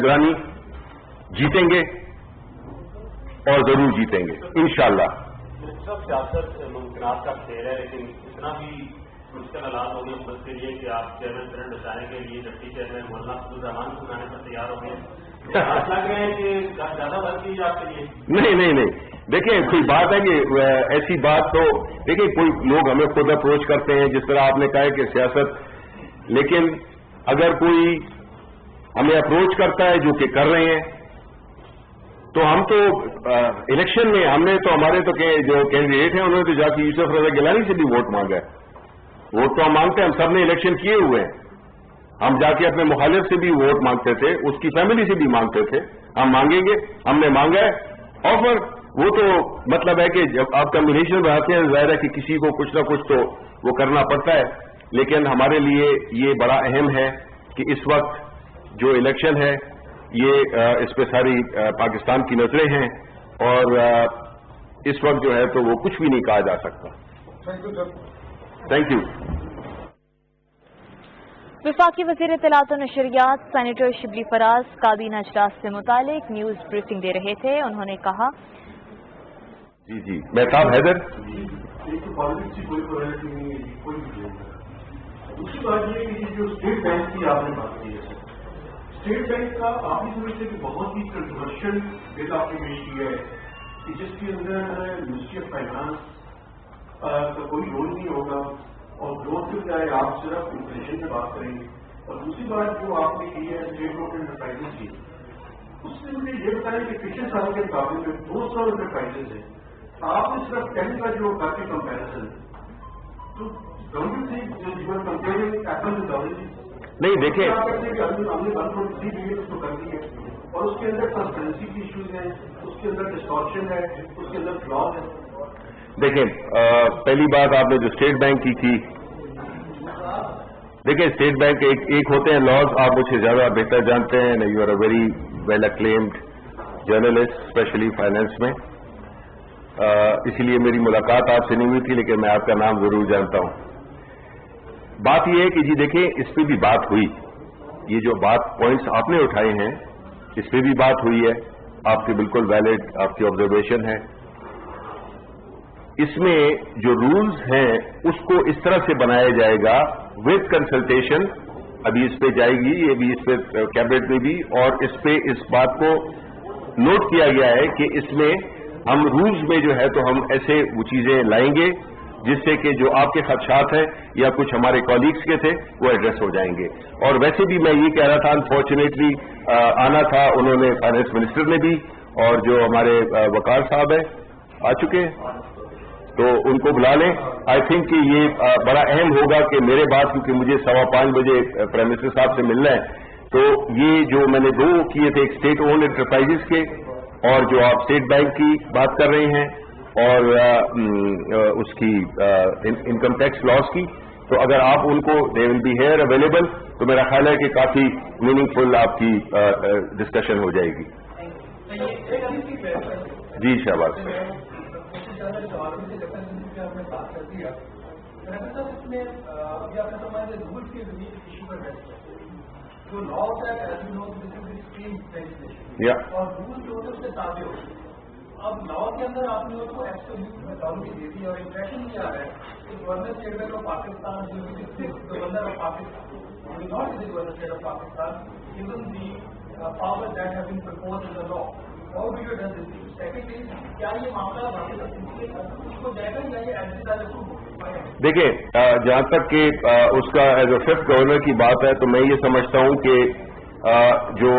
निगरानी जीतेंगे और जरूर जीतेंगे इंशाअल्लाह। सब सियासत मुमकिनात का खेल है, लेकिन इतना भी मुश्किल हालात हो गए बस के लिए कि आप चेयरमैन करंट बचाने के लिए डिप्टी चेयरमैन मौलाना अब्दुल-रहमान को बनाने पर तैयार हो गए। आप लग रहे हैं कि ज्यादा बात की आपके लिए? नहीं, देखिए कोई बात है कि ऐसी बात तो देखिए कोई लोग हमें खुद अप्रोच करते हैं, जिस तरह आपने कहा कि सियासत, लेकिन अगर कोई हमें अप्रोच करता है जो कि कर रहे हैं, तो हम तो इलेक्शन में हमने तो हमारे तो जो कैंडिडेट हैं उन्होंने तो जाके यूसुफ रजा गिलानी से भी वोट मांगा है। वोट तो हम मांगते हैं, हम सब ने इलेक्शन किए हुए हैं। हम जाके अपने मुखालिफ से भी वोट मांगते थे, उसकी फैमिली से भी मांगते थे, हम मांगेंगे, हमने मांगा है ऑफर। वो तो मतलब है कि जब आप कम्बिनेशन बनाते हैं जाहिर है कि किसी को कुछ ना कुछ तो वो करना पड़ता है, लेकिन हमारे लिए ये बड़ा अहम है कि इस वक्त जो इलेक्शन है ये इस पे सारी पाकिस्तान की नजरें हैं और इस वक्त जो है तो वो कुछ भी नहीं कहा जा सकता। Thank you. वफाकी वज़ीर इत्तलात और नशरियात सेनेटर शिबली फराज काबीना अजलास से मुतालिक न्यूज ब्रीफिंग दे रहे थे। उन्होंने कहा, जी मेहताब हैदर। पॉलिटिक्स की कोई प्रोबेबिलिटी नहीं है, कोई भी नहीं। दूसरी बात ये कि जो स्टेट बैंक की आपने बात की है, स्टेट बैंक का आप ही समझते कि बहुत ही कंट्रोवर्शियल बिल आपने पेश किया है कि जिसके अंदर मिनिस्ट्री ऑफ फाइनेंस का कोई रोल नहीं होगा और ग्रोथ के बजाय आप सिर्फ इन्फ्लेशन की बात करेंगे। और दूसरी बात जो आपने की है स्टेट ऑफ एंटरप्राइजेस की, उसमें मुझे ये बताया कि पिछले साल के मुकाबले में 200 एंटरप्राइजेस हैं, आपने सिर्फ 10 का जो काफी कंपेरिजन, तो गवर्नमेंट से जीवन कंपेयरिंग एप्पल टू ऑरेंज नहीं देखें, हमने 1.3 बिलियन उसको कर दी है और उसके अंदर ट्रांसपेरेंसी की इश्यूज हैं, उसके अंदर डिस्टॉर्शन है, उसके अंदर फ्लॉज है। देखें पहली बात आपने जो स्टेट बैंक की थी, देखिए स्टेट बैंक एक होते हैं लॉज, आप मुझे ज्यादा बेहतर जानते हैं, you are a very well acclaimed journalist specially finance में, इसीलिए मेरी मुलाकात आपसे नहीं हुई थी, लेकिन मैं आपका नाम जरूर जानता हूं। बात यह है कि जी देखिए इस पे भी बात हुई, ये जो बात पॉइंट्स आपने उठाए हैं इस पे भी बात हुई है, आपकी बिल्कुल वैलिड आपकी ऑब्जर्वेशन है। इसमें जो रूल्स हैं उसको इस तरह से बनाया जाएगा विद कंसल्टेशन, अभी इस पे जाएगी, ये भी इस पे कैबिनेट में भी, और इस पे इस बात को नोट किया गया है कि इसमें हम रूल्स में जो है तो हम ऐसे वो चीजें लाएंगे जिससे कि जो आपके खदशात हैं या कुछ हमारे कॉलीग्स के थे वो एड्रेस हो जाएंगे। और वैसे भी मैं ये कह रहा था, अनफॉर्चुनेटली आना था, उन्होंने फाइनेंस मिनिस्टर ने भी, और जो हमारे वकार साहब है आ चुके हैं, तो उनको बुला लें। आई थिंक कि ये बड़ा अहम होगा कि मेरे बाद, क्योंकि मुझे 5:15 बजे प्राइम मिनिस्टर साहब से मिलना है, तो ये जो मैंने दो किए थे, एक स्टेट ओन्ड एंटरप्राइजेस के और जो आप स्टेट बैंक की बात कर रहे हैं और उसकी इनकम टैक्स लॉस की, तो अगर आप उनको they will be here available, तो मेरा ख्याल है कि काफी मीनिंगफुल आपकी डिस्कशन हो जाएगी। जी शहबाज जो लॉ होता है या और रूल जो होते हैं उसके ताबे होते हैं। अब लॉ के अंदर आपने उसको एब्सोल्यूट मेथोडोलॉजी दे दी और इंप्रेशन किया है कि governor State Bank of Pakistan जो कि governor of Pakistan not the governor state of Pakistan given the power that have been proposed in the law. How do you done this thing? Secondly, क्या ये मामला उसको जाएगा या ये एग्जीक्यूटिव? देखिए जहां तक कि उसका एज अ फिफ्थ गवर्नर की बात है, तो मैं ये समझता हूं कि जो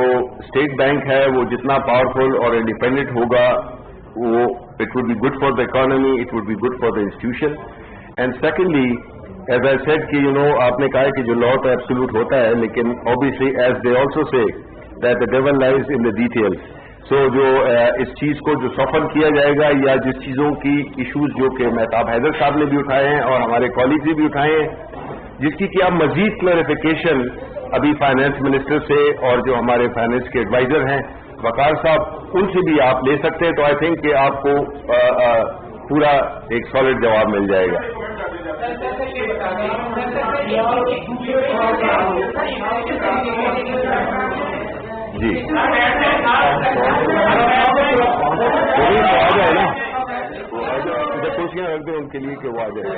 स्टेट बैंक है वो जितना पावरफुल और इंडिपेंडेंट होगा वो it would be good for the economy, it would be good for the institution. And secondly as I said कि आपने कहा कि जो लॉ तो एब्सोल्यूट होता है, लेकिन obviously as they also say that the devil lies in the details. So जो इस चीज को जो सफल किया जाएगा या जिस चीजों की इश्यूज जो कि मेहताब हैदर साहब ने भी उठाए हैं और हमारे कॉलीग ने भी उठाए हैं, जिसकी कि आप मजीद क्लैरिफिकेशन अभी फाइनेंस मिनिस्टर से और जो हमारे फाइनेंस के एडवाइजर हैं वकार साहब, उनसे भी आप ले सकते हैं, तो आई थिंक कि आपको पूरा एक सॉलिड जवाब मिल जाएगा। جی آ جائے نا، ادھر کرسیاں رکھ دیں ان کے لیے کہ وہ آ جائے.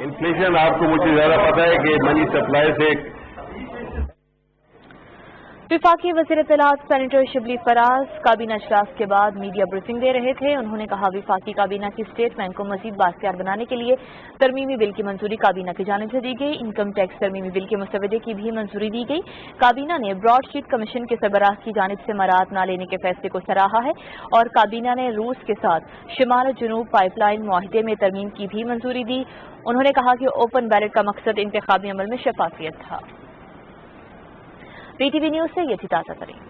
انفلیشن آپ کو مجھے زیادہ پتا ہے کہ منی سپلائی سے. وفاقی وزیر اطلاعات سینیٹر شبلی فراز کابینہ اجلاس کے بعد میڈیا بریفنگ دے رہے تھے. انہوں نے کہا وفاقی کابینہ کی اسٹیٹ بینک کو مزید بااختیار بنانے کے لیے ترمیمی بل کی منظوری کابینہ کی جانب سے دی گئی. انکم ٹیکس ترمیمی بل کے مسودے کی بھی منظوری دی گئی. کابینہ نے براڈ شیٹ کمیشن کے سربراہ کی جانب سے مراعات نہ لینے کے فیصلے کو سراہا ہے اور کابینہ نے روس کے ساتھ شمال جنوب پائپ لائن معاہدے میں ترمیم کی بھی منظوری دی. انہوں نے کہا کہ اوپن بیلٹ کا مقصد انتخابی عمل میں شفافیت تھا. پی ٹی وی نیوز سے یہ تھی تازہ ترین.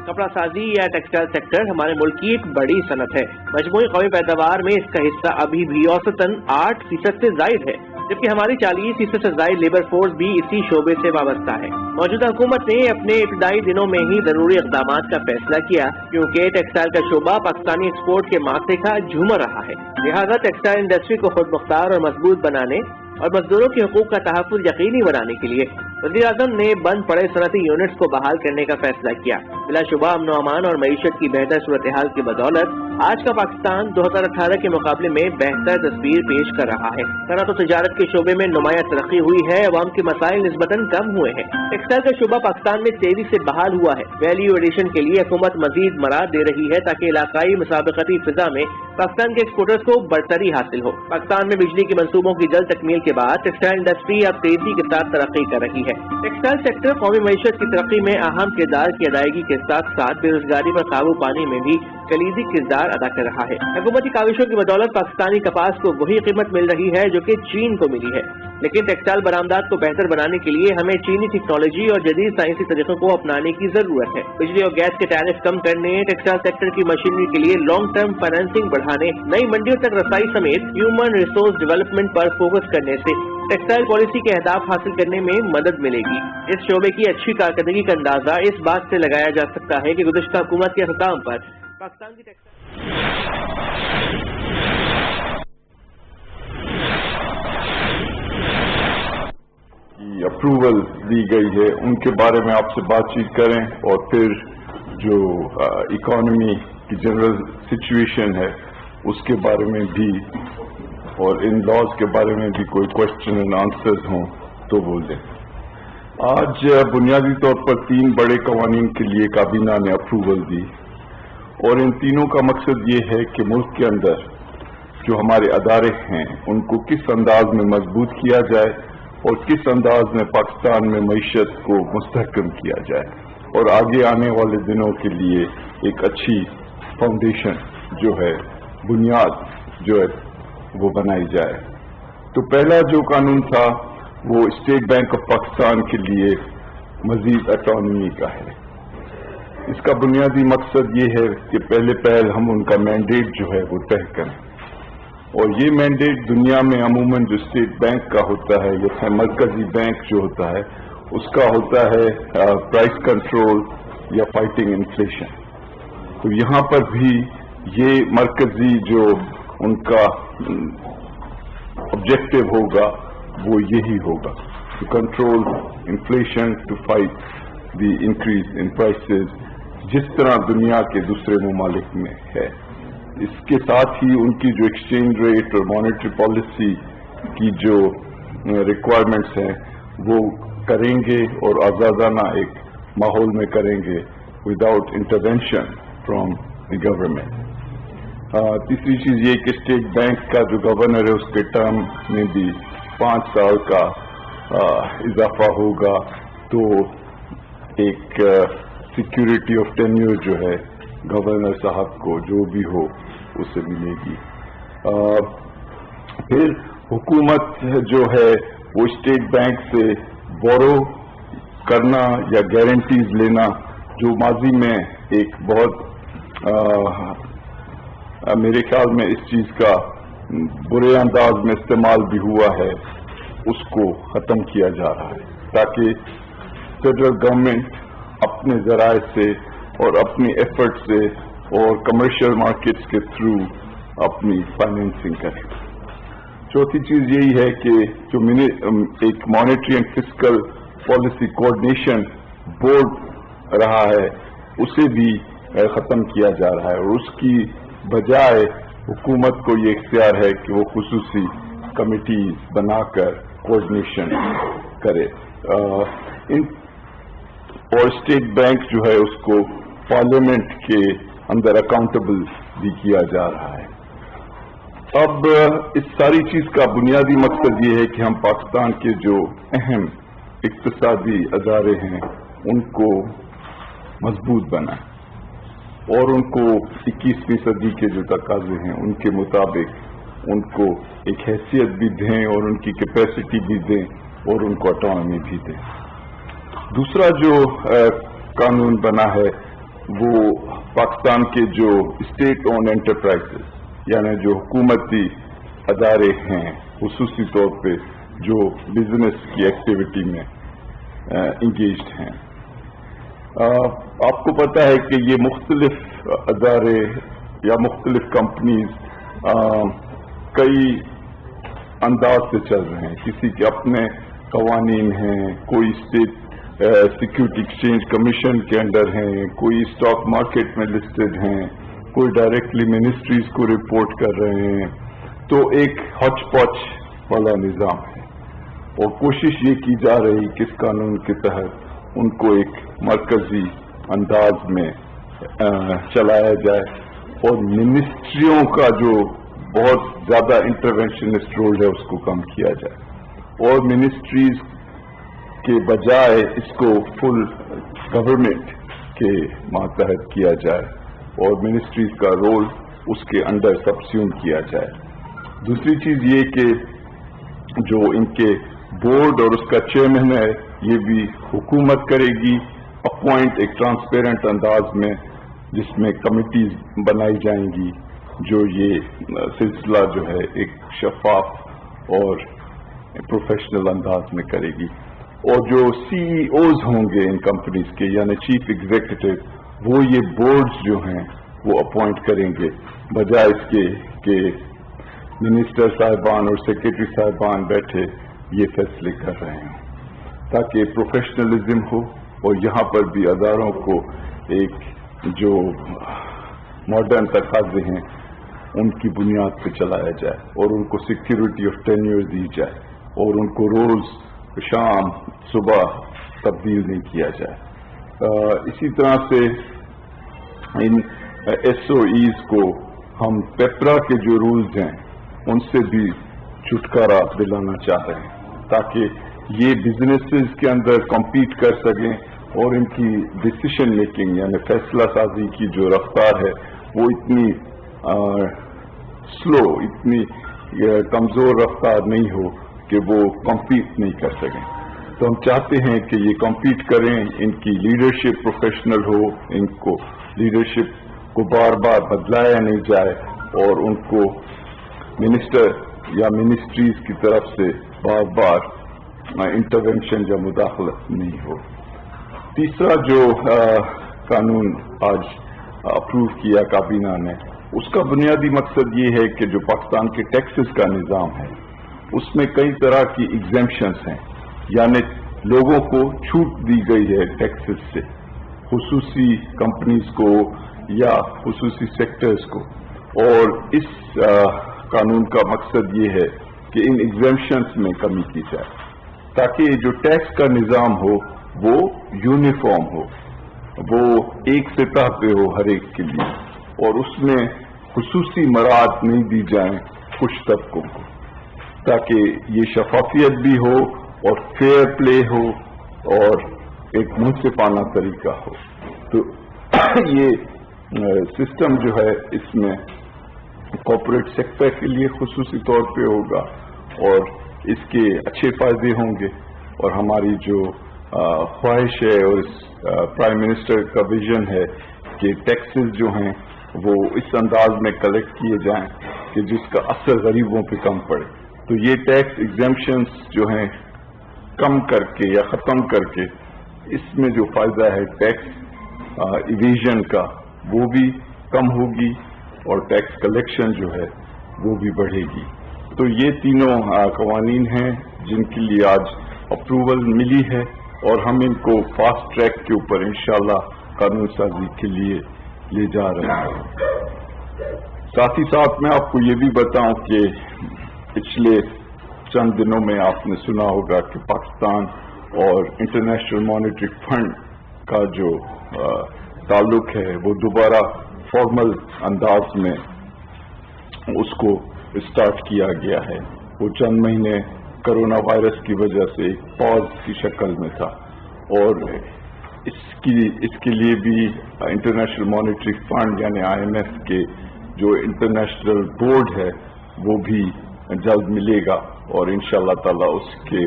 کپڑا سازی یا ٹیکسٹائل سیکٹر ہمارے ملک کی ایک بڑی صنعت ہے. مجموعی قومی پیداوار میں اس کا حصہ ابھی بھی اوسطاً 8% سے زائد ہے، جبکہ ہماری 40% سے زائد لیبر فورس بھی اسی شعبے سے وابستہ ہے. موجودہ حکومت نے اپنے ابتدائی دنوں میں ہی ضروری اقدامات کا فیصلہ کیا کیونکہ ٹیکسٹائل کا شعبہ پاکستانی ایکسپورٹ کے معاشرے کا جھومر رہا ہے. لہٰذا ٹیکسٹائل انڈسٹری کو خود مختار اور مضبوط بنانے اور مزدوروں کے حقوق کا تحفظ یقینی بنانے کے لیے وزیر اعظم نے بند پڑے صنعتی یونٹس کو بحال کرنے کا فیصلہ کیا. بلا شبہ امن و امان اور معیشت کی بہتر صورتحال کی بدولت آج کا پاکستان 2018 کے مقابلے میں بہتر تصویر پیش کر رہا ہے. صنعت و تجارت کے شعبے میں نمایاں ترقی ہوئی ہے، عوام کے مسائل نسبتاً کم ہوئے ہیں. ٹیکسٹائل کا شعبہ پاکستان میں تیزی سے بحال ہوا ہے. ویلیو ایڈیشن کے لیے حکومت مزید مراعات دے رہی ہے تاکہ علاقائی مسابقتی فضا میں پاکستان کے ایکسپورٹرز کو برتری حاصل ہو. پاکستان میں بجلی کے منصوبوں کی جلد تکمیل کے بعد ٹیکسٹائل انڈسٹری اب تیزی کے ساتھ ترقی کر رہی ہے. ٹیکسٹائل سیکٹر قومی معیشت کی ترقی میں اہم کردار کی ادائیگی کے ساتھ ساتھ بے روزگاری پر قابو پانے میں بھی کلیدی کردار ادا کر رہا ہے. حکومتی کاوشوں کی بدولت پاکستانی کپاس کو وہی قیمت مل رہی ہے جو کہ چین کو ملی ہے، لیکن ٹیکسٹائل برآمدات کو بہتر بنانے کے لیے ہمیں چینی ٹیکنالوجی اور جدید سائنسی طریقوں کو اپنانے کی ضرورت ہے. بجلی اور گیس کے ٹیرف کم کرنے، ٹیکسٹائل سیکٹر کی مشینری کے لیے لانگ ٹرم فائنینسنگ بڑھانے، نئی منڈیوں تک رسائی سمیت ہیومن ریسورس ڈیولپمنٹ پر فوکس کرنے سے ٹیکسٹائل پالیسی کے اہداف حاصل کرنے میں مدد ملے گی. اس شعبے کی اچھی کارکردگی کا اندازہ اس بات سے لگایا جا سکتا ہے کہ گزشتہ حکومت کے اختتام پر پاکستان کی اپروول دی گئی ہے ان کے بارے میں آپ سے بات چیت کریں اور پھر جو اکانومی کی جنرل سچویشن ہے اس کے بارے میں بھی اور ان لاز کے بارے میں بھی کوئی کوشچن اینڈ آنسرز ہوں تو بول دیں. آج بنیادی طور پر 3 بڑے قوانین کے لیے کابینہ نے اپروول دی اور ان تینوں کا مقصد یہ ہے کہ ملک کے اندر جو ہمارے ادارے ہیں ان کو کس انداز میں مضبوط کیا جائے اور کس انداز میں پاکستان میں معیشت کو مستحکم کیا جائے اور آگے آنے والے دنوں کے لیے ایک اچھی فاؤنڈیشن جو ہے، بنیاد جو ہے وہ بنائی جائے. تو پہلا جو قانون تھا وہ اسٹیٹ بینک آف پاکستان کے لیے مزید اٹانومی کا ہے. اس کا بنیادی مقصد یہ ہے کہ پہلے پہل ہم ان کا مینڈیٹ جو ہے وہ طے کریں اور یہ مینڈیٹ دنیا میں عموماً جو اسٹیٹ بینک کا ہوتا ہے یا مرکزی بینک جو ہوتا ہے اس کا ہوتا ہے پرائس کنٹرول یا فائٹنگ انفلیشن. تو یہاں پر بھی یہ مرکزی جو ان کا آبجیکٹو ہوگا وہ یہی ہوگا، to control inflation, to fight the increase in prices جس طرح دنیا کے دوسرے ممالک میں ہے. اس کے ساتھ ہی ان کی جو ایکسچینج ریٹ اور مانیٹری پالیسی کی جو ریکوائرمنٹس ہیں وہ کریں گے اور آزادانہ ایک ماحول میں کریں گے without intervention from the government. تیسری چیز یہ کہ اسٹیٹ بینک کا جو گورنر ہے اس کے ٹرم میں بھی 5 साल का इजाफा होगा तो एक सिक्योरिटी ऑफ टेन्योर जो है गवर्नर साहब को जो भी हो उसे मिलेगी। फिर हुकूमत जो है वो स्टेट बैंक से बोरो करना या गारंटीज लेना, जो माजी में एक बहुत मेरे ख्याल में इस चीज का बुरे अंदाज में इस्तेमाल भी हुआ है, उसको खत्म किया जा रहा है ताकि फेडरल गवर्नमेंट अपने जराए से और अपनी एफर्ट से और कमर्शियल मार्केट्स के थ्रू अपनी फाइनेंसिंग करे। चौथी चीज यही है कि जो एक monetary and fiscal policy coordination board रहा है उसे भी खत्म किया जा रहा है और उसकी बजाय हुकूमत को ये इख्तियार है कि वो खुसूसी कमिटी बनाकर कोऑर्डिनेशन करे। और स्टेट बैंक जो है उसको पार्लियामेंट के अंदर अकाउंटेबल भी किया जा रहा है। अब इस सारी चीज का बुनियादी मकसद ये है कि हम पाकिस्तान के जो अहम इक्तिसादी अदारे हैं उनको मजबूत बनाएं और उनको 21वीं सदी के जो तकाजे हैं उनके मुताबिक उनको एक हैसियत भी दें और उनकी कैपेसिटी भी दें और उनको ऑटोनॉमी भी दें। दूसरा जो कानून बना है वो पाकिस्तान के जो स्टेट ओन एंटरप्राइजेस यानी जो हुकूमती अदारे हैं खुसूसी तौर पे जो बिजनेस की एक्टिविटी में इंगेज्ड हैं। आपको पता है कि ये मुख्तलिफ अदारे या मुख्तलिफ कंपनीज कई अंदाज से चल रहे हैं। किसी के अपने कवानीन हैं, कोई स्टेट सिक्योरिटी एक्सचेंज कमीशन के अंडर हैं, कोई स्टॉक मार्केट में लिस्टेड हैं, कोई डायरेक्टली मिनिस्ट्रीज को रिपोर्ट कर रहे हैं। तो एक हॉच पॉच वाला निज़ाम है और कोशिश ये की जा रही कि इस कानून के तहत उनको एक मरकजी अंदाज में चलाया जाए और मिनिस्ट्रियों का जो बहुत ज्यादा इंटरवेंशनिस्ट रोल है उसको कम किया जाए और मिनिस्ट्रीज के बजाय इसको फुल गवर्नमेंट के मातहत किया जाए और मिनिस्ट्रीज का रोल उसके अंडर सबस्यूम किया जाए। दूसरी चीज ये कि जो इनके बोर्ड और उसका चेयरमैन है ये भी हुकूमत करेगी अपॉइंट एक ट्रांसपेरेंट अंदाज में, जिसमें कमिटीज बनाई जाएंगी जो ये सिलसिला जो है एक शफाफ और प्रोफेशनल अंदाज में करेगी। और जो सीईओज होंगे इन कंपनीज के यानी चीफ एग्जीक्यूटिव, वो ये बोर्ड्स जो हैं वो अपॉइंट करेंगे बजाय इसके कि मिनिस्टर साहिबान और सेक्रेटरी साहिबान बैठे ये फैसले कर रहे हैं, ताकि प्रोफेशनलिज्म हो और यहाँ पर भी अदारों को एक जो मॉडर्न तकाजे हैं उनकी बुनियाद पर चलाया जाए और उनको सिक्योरिटी ऑफ टेन्योर दी जाए और उनको रोज शाम सुबह तब्दील नहीं किया जाए। इसी तरह से इन एसओईज को हम पेपरा के जो रूल्स हैं उनसे भी छुटकारा दिलाना चाह रहे हैं ताकि ये बिजनेसेस के अंदर कम्पीट कर सकें और इनकी डिसीजन मेकिंग यानी फैसला साजी की जो रफ्तार है वो इतनी स्लो, इतनी कमजोर रफ्तार नहीं हो कि वो कम्पीट नहीं कर सकें। तो हम चाहते हैं कि ये कम्पीट करें, इनकी लीडरशिप प्रोफेशनल हो, इनको लीडरशिप को बार बार बदलाया नहीं जाए और उनको मिनिस्टर या मिनिस्ट्रीज की तरफ से बार बार इंटरवेंशन या मुदाखलत नहीं हो। तीसरा जो कानून आज अप्रूव किया काबीना ने, उसका बुनियादी मकसद ये है कि जो पाकिस्तान के टैक्सेस का निज़ाम है उसमें कई तरह की एग्जेम्पशंस हैं, यानी लोगों को छूट दी गई है टैक्सेस से, खुसूसी कंपनीज को या खुसूसी सेक्टर्स को। और इस कानून का मकसद ये है कि इन एग्जेम्पशंस में कमी की जाए ताकि जो टैक्स का निज़ाम हो वो यूनिफॉर्म हो, वो एक सतह पे हो हर एक के लिए और उसमें खुसूसी मराहत नहीं दी जाए कुछ तबकों को, تاکہ یہ شفافیت بھی ہو اور فیئر پلے ہو اور ایک منصفانہ طریقہ ہو. تو یہ سسٹم جو ہے اس میں کارپوریٹ سیکٹر کے لیے خصوصی طور پہ ہوگا اور اس کے اچھے فائدے ہوں گے. اور ہماری جو خواہش ہے اور پرائم منسٹر کا ویژن ہے کہ ٹیکسز جو ہیں وہ اس انداز میں کلیکٹ کیے جائیں کہ جس کا اثر غریبوں پہ کم پڑے. تو یہ ٹیکس ایگزیمپشنز جو ہیں کم کر کے یا ختم کر کے اس میں جو فائدہ ہے ٹیکس ایویژن کا وہ بھی کم ہوگی اور ٹیکس کلیکشن جو ہے وہ بھی بڑھے گی. تو یہ تینوں قوانین ہیں جن کے لیے آج اپروول ملی ہے اور ہم ان کو فاسٹ ٹریک کے اوپر انشاءاللہ قانون سازی کے لیے لے جا رہے ہیں. ساتھ ہی ساتھ میں آپ کو یہ بھی بتاؤں کہ پچھلے چند دنوں میں آپ نے سنا ہوگا کہ پاکستان اور انٹرنیشنل مانیٹری فنڈ کا جو تعلق ہے وہ دوبارہ فارمل انداز میں اس کو اسٹارٹ کیا گیا ہے. وہ چند مہینے کرونا وائرس کی وجہ سے ایک پاز کی شکل میں تھا اور اس کے لیے بھی انٹرنیشنل مانیٹری فنڈ یعنی IMF کے جو انٹرنیشنل بورڈ ہے وہ بھی جلد ملے گا اور انشاءاللہ تعالی اس کے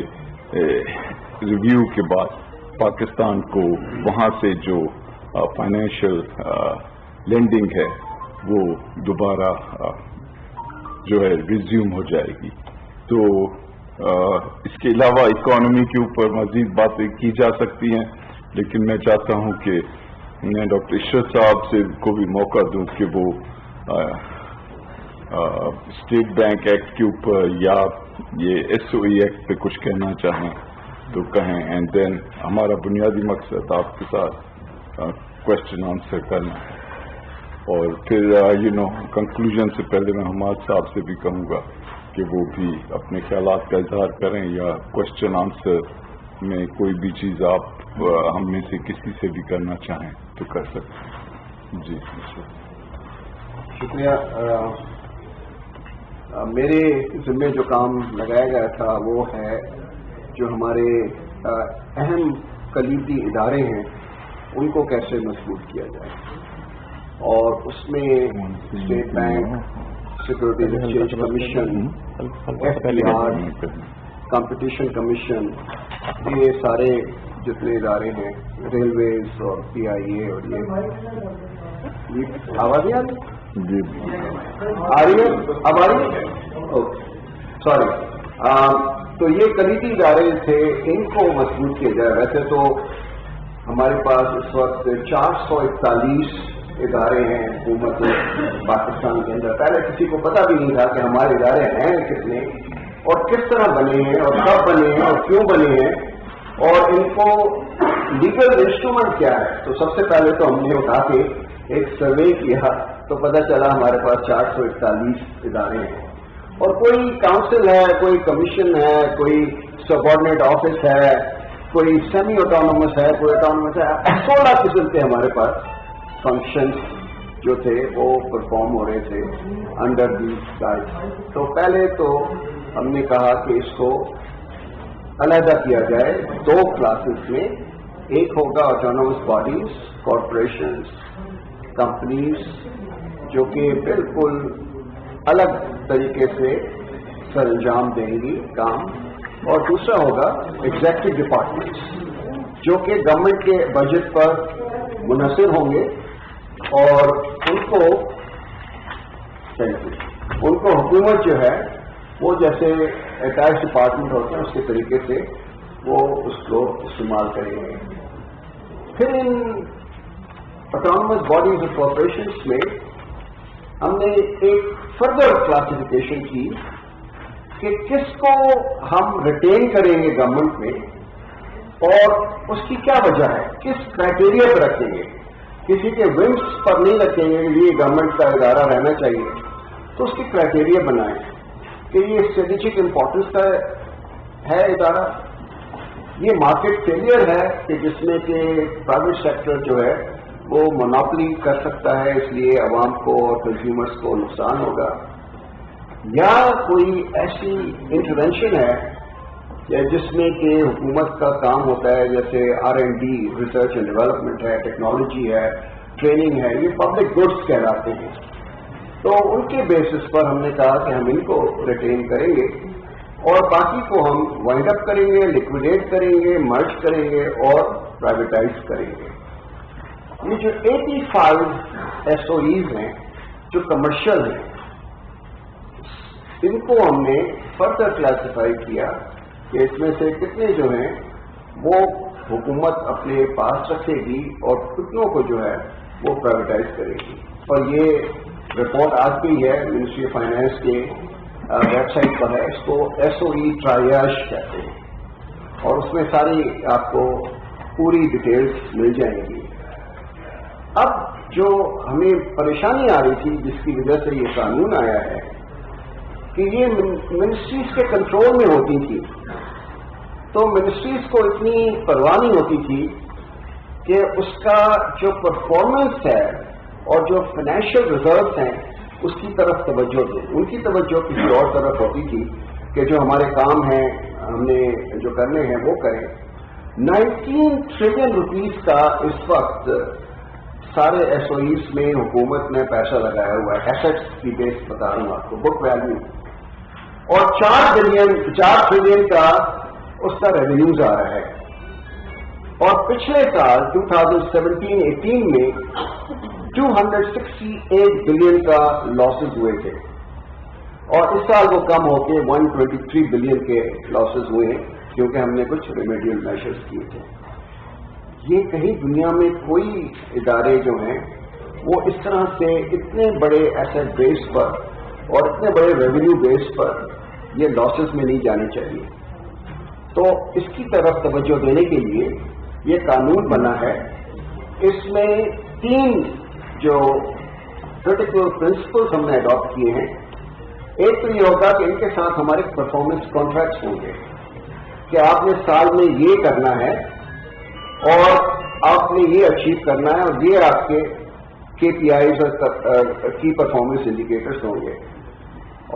ریویو کے بعد پاکستان کو وہاں سے جو فائنینشیل لینڈنگ ہے وہ دوبارہ جو ہے ریزیوم ہو جائے گی. تو اس کے علاوہ اکانومی کے اوپر مزید باتیں کی جا سکتی ہیں لیکن میں چاہتا ہوں کہ میں ڈاکٹر عشرت صاحب سے کو بھی موقع دوں کہ وہ اسٹیٹ بینک ایکٹ کے اوپر یا یہ SOE ایکٹ پہ کچھ کہنا چاہیں تو کہیں اینڈ دین ہمارا بنیادی مقصد آپ کے ساتھ کوشچن آنسر کرنا ہے. اور پھر کنکلوژن سے پہلے میں حماد صاحب سے بھی کہوں گا کہ وہ بھی اپنے خیالات کا اظہار کریں یا کوشچن آنسر میں کوئی بھی چیز آپ ہم میں سے کسی سے بھی کرنا چاہیں تو کر سکتے ہیں. جی شکریہ. میرے ذمے جو کام لگایا گیا تھا وہ ہے جو ہمارے اہم کلیدی ادارے ہیں ان کو کیسے مضبوط کیا جائے اور اس میں state bank, securities exchange commission, FTR, competition commission, یہ سارے جتنے ادارے ہیں, ریلویز اور PIA اور یہ آواز نہیں آ رہی ہے اب آ رہی ہے سوری. تو یہ کلیدی ادارے تھے ان کو مضبوط کیا جائے. ویسے تو ہمارے پاس اس وقت 441 ادارے ہیں حکومت پاکستان کے اندر. پہلے کسی کو پتہ بھی نہیں تھا کہ ہمارے ادارے ہیں کتنے اور کس طرح بنے ہیں اور کب بنے ہیں اور کیوں بنے ہیں اور ان کو لیگل انسٹرومنٹ کیا ہے. تو سب سے پہلے تو ہم نے اٹھا کے ایک سروے کیا تو پتہ چلا ہمارے پاس 441 ادارے ہیں اور کوئی کاؤنسل ہے, کوئی کمیشن ہے, کوئی سبارڈینیٹ آفس ہے, کوئی سیمی آٹونومس ہے, کوئی آٹونومس ہے. 16 قسم کے ہمارے پاس فنکشن جو تھے وہ پرفارم ہو رہے تھے انڈر دیز گائیڈ. تو پہلے تو ہم نے کہا کہ اس کو علیحدہ کیا جائے 2 کلاسز میں. ایک ہوگا آٹونومس باڈیز, کارپوریشنز, کمپنیز جو کہ بالکل الگ طریقے سے سر انجام دیں گی کام, اور دوسرا ہوگا ایگزیکٹو ڈپارٹمنٹس جو کہ گورنمنٹ کے بجٹ پر منحصر ہوں گے اور ان کو حکومت جو ہے وہ جیسے اٹیچ ڈپارٹمنٹ ہوتے ہیں اس کے طریقے سے وہ اس کو استعمال کریں گے. پھر ان آٹونومس باڈیز اور کارپوریشنس میں ہم نے ایک فردر کلاسیفیکیشن کی کہ کس کو ہم ریٹین کریں گے گورنمنٹ میں اور اس کی کیا وجہ ہے, کس کرائٹیریا پر رکھیں گے. کسی کے ونگس پر نہیں رکھیں گے کہ یہ گورنمنٹ کا ادارہ رہنا چاہیے, تو اس کی کرائٹیریا بنائیں کہ یہ اسٹریٹجک امپورٹنس کا ہے ادارہ, یہ مارکیٹ فیلئر ہے کہ جس میں کہ پرائیویٹ سیکٹر جو ہے وہ مونوپلی کر سکتا ہے, اس لیے عوام کو اور کنزیومرز کو نقصان ہوگا. या कोई ऐसी इंटरवेंशन है जिसमें कि हुकूमत का काम होता है, जैसे R&D, रिसर्च एंड डेवलपमेंट है, टेक्नोलॉजी है, ट्रेनिंग है, ये पब्लिक गुड्स कहलाते हैं। तो उनके बेसिस पर हमने कहा कि हम इनको रिटेन करेंगे और बाकी को हम वाइंड अप करेंगे, लिक्विडेट करेंगे, मर्ज करेंगे और प्राइवेटाइज करेंगे। ये जो 85 SOEs हैं जो कमर्शियल हैं, इनको हमने फर्दर क्लासिफाई किया कि इसमें से कितने जो हैं वो हुकूमत अपने पास रखेगी और कितनों को जो है वो प्राइवेटाइज करेगी। और ये रिपोर्ट आज भी है, मिनिस्ट्री ऑफ फाइनेंस के वेबसाइट पर है, इसको SOE ट्रायज कहते हैं और उसमें सारी आपको पूरी डिटेल्स मिल जाएंगी। अब जो हमें परेशानी आ रही थी जिसकी वजह से ये कानून आया है कि ये मिनिस्ट्रीज के कंट्रोल में होती थी, तो मिनिस्ट्रीज को इतनी परवाह नहीं होती थी कि उसका जो परफॉर्मेंस है और जो फाइनेंशियल रिजर्व्स हैं उसकी तरफ तवज्जो दें। उनकी तवज्जो किसी और तरफ होती थी कि जो हमारे काम हैं हमने जो करने हैं वो करें। 19 ट्रिलियन रुपीस का इस वक्त सारे SOEs में हुकूमत ने पैसा लगाया हुआ है, एसेट्स की बेस बता रहा हूं आपको, बुक वैल्यू, और 4 ट्रिलियन का उसका रेवेन्यूज आ रहा है। और पिछले साल 2017-18 में 268 बिलियन का लॉसेस हुए थे और इस साल वो कम होके 123 बिलियन के लॉसेस हुए हैं क्योंकि हमने कुछ रेमेडियल मेजर्स किए थे। ये कहीं दुनिया में कोई इदारे जो हैं वो इस तरह से इतने बड़े एसेट बेस पर और इतने बड़े रेवेन्यू बेस पर ये लॉसेस में नहीं जाने चाहिए। तो इसकी तरफ तवज्जो देने के लिए ये कानून बना है। इसमें 3 जो क्रिटिकल प्रिंसिपल्स हमने अडॉप्ट किए हैं। एक तो ये होगा कि इनके साथ हमारे परफॉर्मेंस कॉन्ट्रैक्ट्स होंगे कि आपने साल में ये करना है और आपने ये अचीव करना है और ये आपके KPIs और की परफॉर्मेंस इंडिकेटर्स होंगे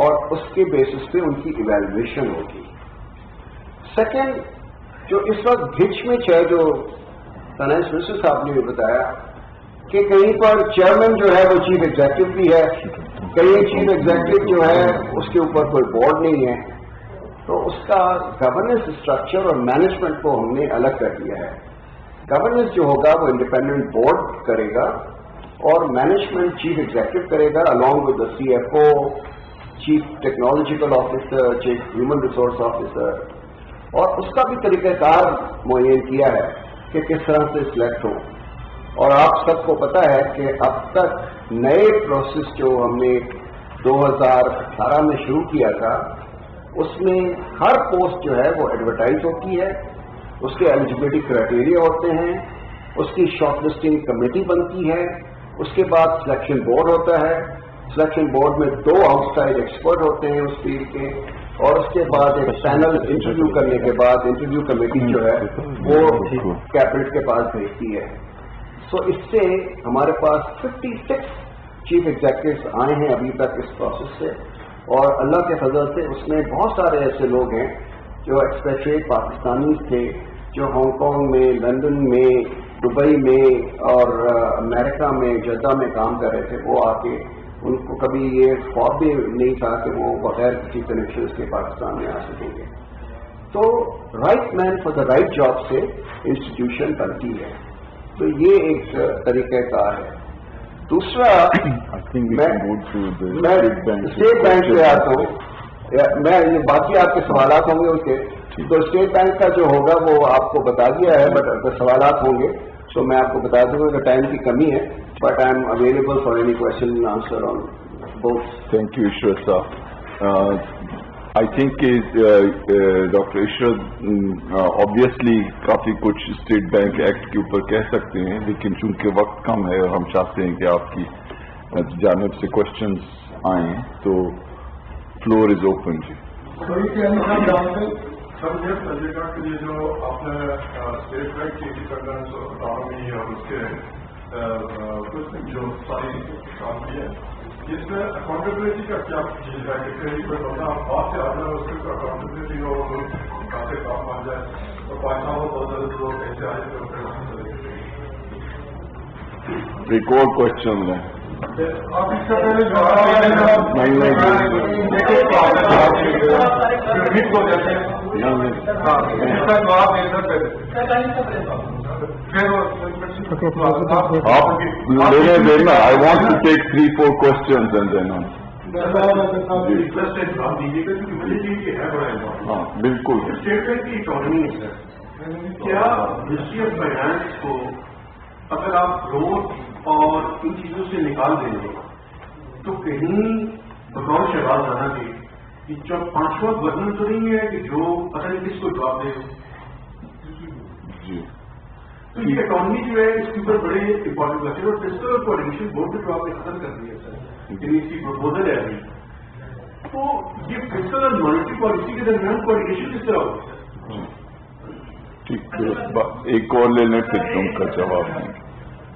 और उसके बेसिस पे उनकी इवैल्यूएशन होगी। सेकेंड, जो इस वक्त घिच में है, जो फाइनेंस मिनिस्टर साहब ने भी बताया कि कहीं पर चेयरमैन जो है वो चीफ एग्जीक्यूटिव भी है, कहीं चीफ एग्जीक्यूटिव जो है उसके ऊपर कोई बोर्ड नहीं है, तो उसका गवर्नेंस स्ट्रक्चर और मैनेजमेंट को हमने अलग कर दिया है। गवर्नेंस जो होगा वो इंडिपेंडेंट बोर्ड करेगा और मैनेजमेंट चीफ एग्जीक्यूटिव करेगा along with the CFO, chief technological officer, chief human resource officer, और उसका भी तरीक़ाकार मुय्यन किया है कि किस तरह से सिलेक्ट हो। और आप सबको पता है कि अब तक नए प्रोसेस जो हमने 2018 में शुरू किया था उसमें हर पोस्ट जो है वो एडवर्टाइज होती है, उसके एलिजिबिलिटी क्राइटेरिया होते हैं, उसकी शॉर्टलिस्टिंग कमेटी बनती है, उसके बाद सिलेक्शन बोर्ड होता है, सिलेक्शन बोर्ड में 2 आउटसाइड एक्सपर्ट होते हैं उस फील्ड के, और उसके बाद एक पैनल इंटरव्यू करने के बाद इंटरव्यू कमेटी जो है वो कैबिनेट के पास भेजती है। सो इससे हमारे पास 56 चीफ एग्जीक्यूटिव्स आए हैं अभी तक इस प्रोसेस से, और अल्लाह के फजल से उसमें बहुत सारे ऐसे लोग हैं जो एक्सपेट्रिएट पाकिस्तानी थे जो हांगकांग में, लंदन में, दुबई में और अमेरिका में, जद्दा में काम कर रहे थे। वो आके उनको कभी ये ख्वाब भी नहीं था कि वो बगैर किसी कनेक्शन के पाकिस्तान में आ सकेंगे। तो right man for the right job से इंस्टीट्यूशन बनती है, तो ये एक तरीक़ाकार है। दूसरा, मैं स्टेट बैंक पे आता हूँ, मैं ये बाकी आपके सवालात होंगे उसके, तो स्टेट बैंक का जो होगा वो आपको बता दिया है, बट अगर सवालात होंगे तो मैं आपको बता दूंगा कि टाइम की कमी है, but I am available for any question and answer on both. Thank you Ishwar साहब। I think doctor Ishwar obviously काफी कुछ स्टेट बैंक एक्ट के ऊपर कह सकते हैं, लेकिन चूंकि वक्त कम है और हम चाहते हैं कि आपकी जानिब से क्वेश्चंस आए, तो फ्लोर इज ओपन जी। सर के लिए जो आपने स्टेट बैंक की इंडिपेंडेंस और ऑटोनॉमी और उसके कुछ जो सारी काम की है جس میں اکاؤنٹیبلٹی کا کیا چیز ہے کہ کہیں کوئی بندہ بات سے آ جائے اس کے اکاؤنٹیبلٹی اور کافی کام آ جائے تو پاکستان میں بہت زیادہ لوگ کیسے آئے تو ایک اور کوشچن ہے. آپ اس کا پہلے جواب آپ لینے دینا. I want to take 3-4 questions and then on. ہاں بالکل. اسٹیٹ بینک کی اکانومی ہے کیا منسٹری آف فائنانس کو اگر آپ لون اور ان چیزوں سے نکال دیں گے تو کہیں بطور شہباز رانا کے کہ جب 5واں گورنر تو نہیں ہے کہ جو پتہ نہیں کس کو جواب دے. جی تو یہ اکانومی جو ہے اس کے اوپر بڑے امپورٹنٹ بچے اور فسکل کوآرڈینیشن بورڈ جو آپ نے ختم کر دیا سر یعنی اس کی پرپوزل ہے ابھی تو یہ فسکل اور مانیٹری پالیسی کے درمیان کوآرڈینیشن کس طرح ہوگی؟ ٹھیک ہے. ایک اور لے لیں پھر تم کا جواب دیں.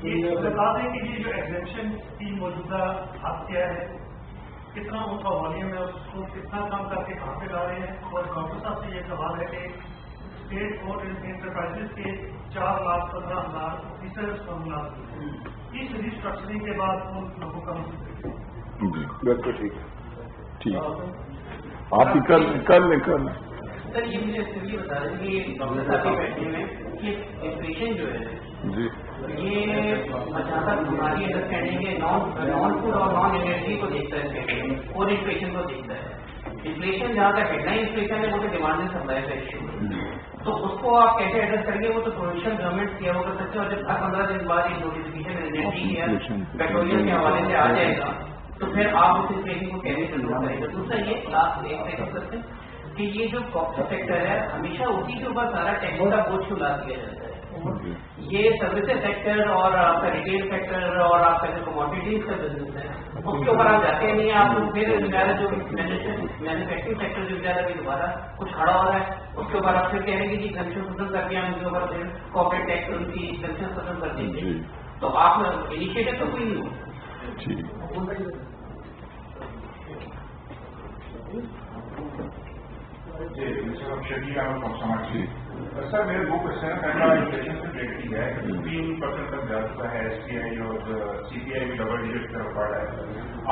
یہ بتا دیں کہ یہ جو ایگزیمپشن کی موجودہ آپ کیا ہے کتنا ان کا والیوم ہے اس کو کتنا کام کر کے کہاں پہ لا رہے ہیں. اور ڈاکٹر صاحب سے یہ سوال ہے کہ اسٹیٹ اور انٹرپرائزز کے 4,15,000 آفیسرز کا ملازم اس ریسٹرکچرنگ کے بعد ان لوگوں کا جی بالکل ٹھیک ہے. ٹھیک آپ ہی کر لیں. سر یہ مجھے یہ بتا رہے ہیں کہ ڈاکٹر صاحب کے بیٹھنے میں کہ انفلیشن جو ہے جی یہ جہاں تک ہماری انڈرسٹینڈنگ ہے نان فوڈ اور نان انرجی کو دیکھتا ہے اور انفلیشن کو دیکھتا ہے. انفلیشن جہاں تک ہے نئی انفلیشن ہے وہ تو ڈیمانڈ اینڈ سپلائی کا ایشو تو اس کو آپ کیسے ایڈریس کریں گے وہ تو پروویشن گورنمنٹ کیا وہ کر سکتے ہیں. اور جب 15 دن بعد یہ نوٹیفکیشن انرجی یا پیٹرولیم کے حوالے سے آ جائے گا تو پھر آپ اس انفلیشن کو کیسے کنٹرول کریں گے. دوسرا یہ لاسٹ ایک کر سکتے ہیں کہ یہ جو کارپوریٹ سیکٹر ہے ہمیشہ اسی کے اوپر سارا ٹیکس کا بوجھ چھلا دیا جاتا ہے. یہ سروسز سیکٹر اور آپ کا ریٹیل سیکٹر اور آپ کا جو کموڈیٹیز کا بزنس ہے اس کے اوپر آپ جاتے نہیں. آپ پھر جو مینوفیکچرنگ سیکٹر جو زیادہ بھی دوبارہ کچھ کھڑا ہو رہا ہے اس کے اوپر آپ پھر کہیں گے کہ کنسن ختم کر دیا ان کے اوپر پھر کارپوریٹ ٹیکس ان کی کنسن ختم کر دیں گے. تو آپ انیشیٹو تو کوئی نہیں ہو. سر میرے 2 کوشچن ہیں. پہلا انفلیشن سے ریلیٹڈ ہے 15% تک جا چکا ہے. ایس پی آئی اور سی پی آئی بھی ڈبل ڈیجٹ کا ریکارڈ ہے.